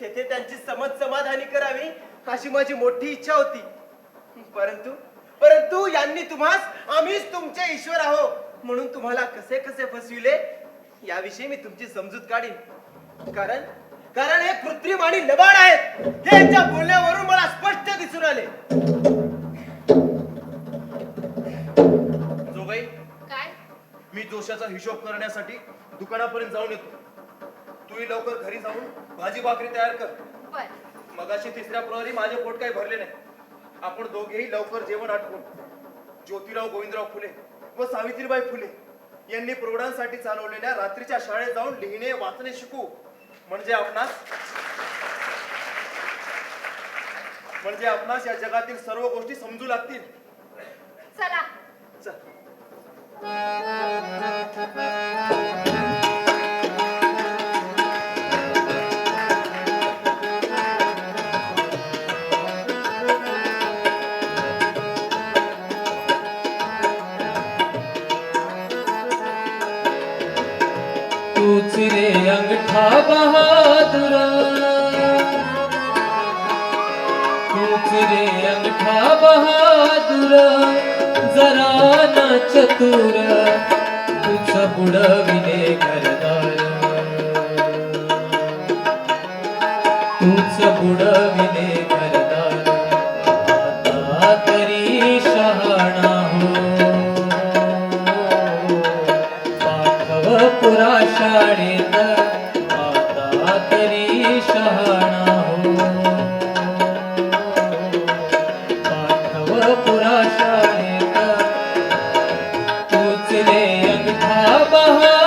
तेथे त्यांची समज समाधानी करावी अशी माझी मोठी इच्छा होती. परंतु यांनी तुम्हास आम्हीच तुमचे ईश्वर आहो म्हणून तुम्हाला कसे कसे फसविले याविषयी मी तुमची समजूत काढीन. कारण हे कृत्रिम आणि लबाड आहेत हे यांच्या बोलण्यावरून मला स्पष्ट दिसून आले. जोगाई, काय? मी जोशाचा हिशोब करण्यासाठी दुकानापर्यंत जाऊन येतो. तूही लवकर घरी जाऊन भाजी भाकरी तयार कर. बर. मगाशी तिसऱ्या प्रहरी माझे पोट काही भरले नाही. आपण दोघेही लवकर जेवण आटवून ज्योतिराव गोविंदराव फुले व सावित्रीबाई फुले यांनी प्रौढांसाठी चालवलेल्या रात्रीच्या शाळेत जाऊन लिहिणे वाचणे शिकू, म्हणजे आपणास या जगातील सर्व गोष्टी समजू लागतील. चला. चल. तूच रे अंगठा बहादुर, तूच रे अंगठा बहादुर, जरा न चतुर, तूच बुडविले घरदार, तूच बुडविले घरदार, आता तरी शहाणा हो, पाठव पुरा शाळेत, आता तरी शहाणा हो, पाठव पुरा शाळेत, तूच रे अंगठा बहादुर.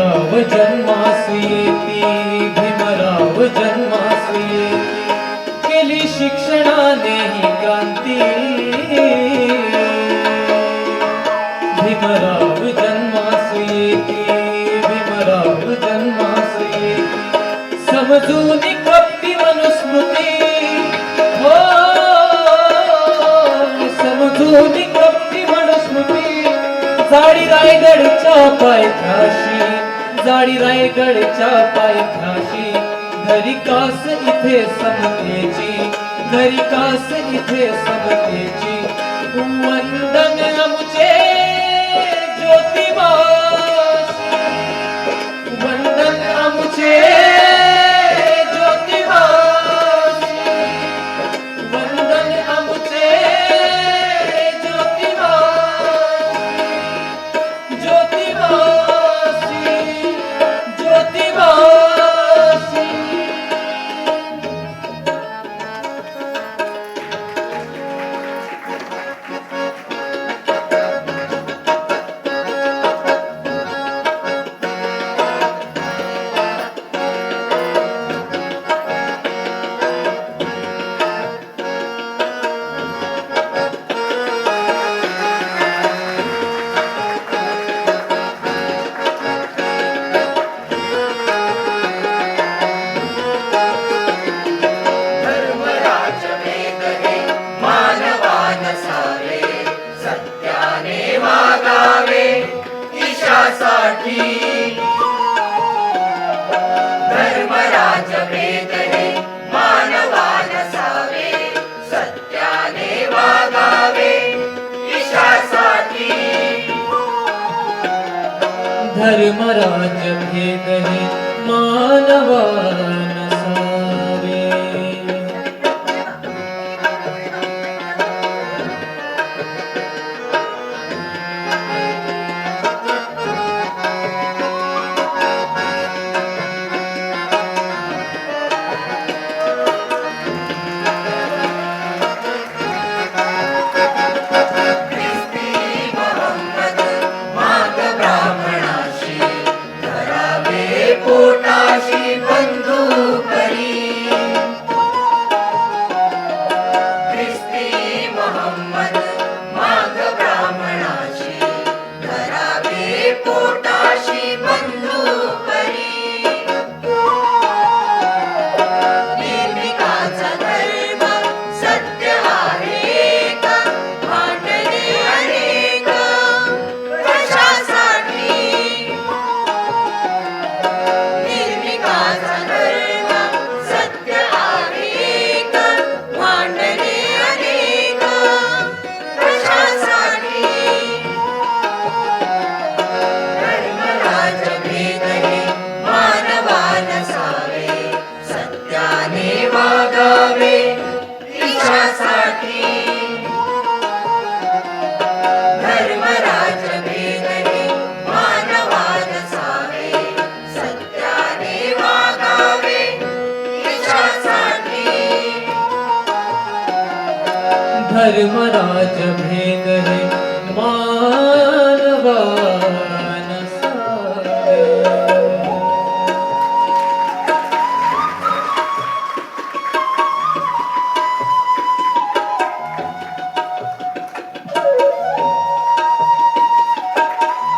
भीमराव जन्मास येती, भीमराव जन्मास येती, केली शिक्षणाने ही क्रांती. भीमराव जन्मास येती, भीमराव जन्मास येती, समजून कपटी मनुस्मृती. हो, समजून कपटी मनुस्मृती, जाडी रायगडच्या पायथ्याशी, जाडी रायगडच्या पायथ्याशी, घरी कास इथे समतेची, घरी कास इथे समतेची. वंदन आमुचे ज्योतिबा, वंदन आमुचे ज्योतिबा, वंदन आमुचे ज्योतिबा, ज्योतिबासी, ज्योतिबासी. धर्मराज भेद हे मानवा नसावे. धर्मराज भेद हे मान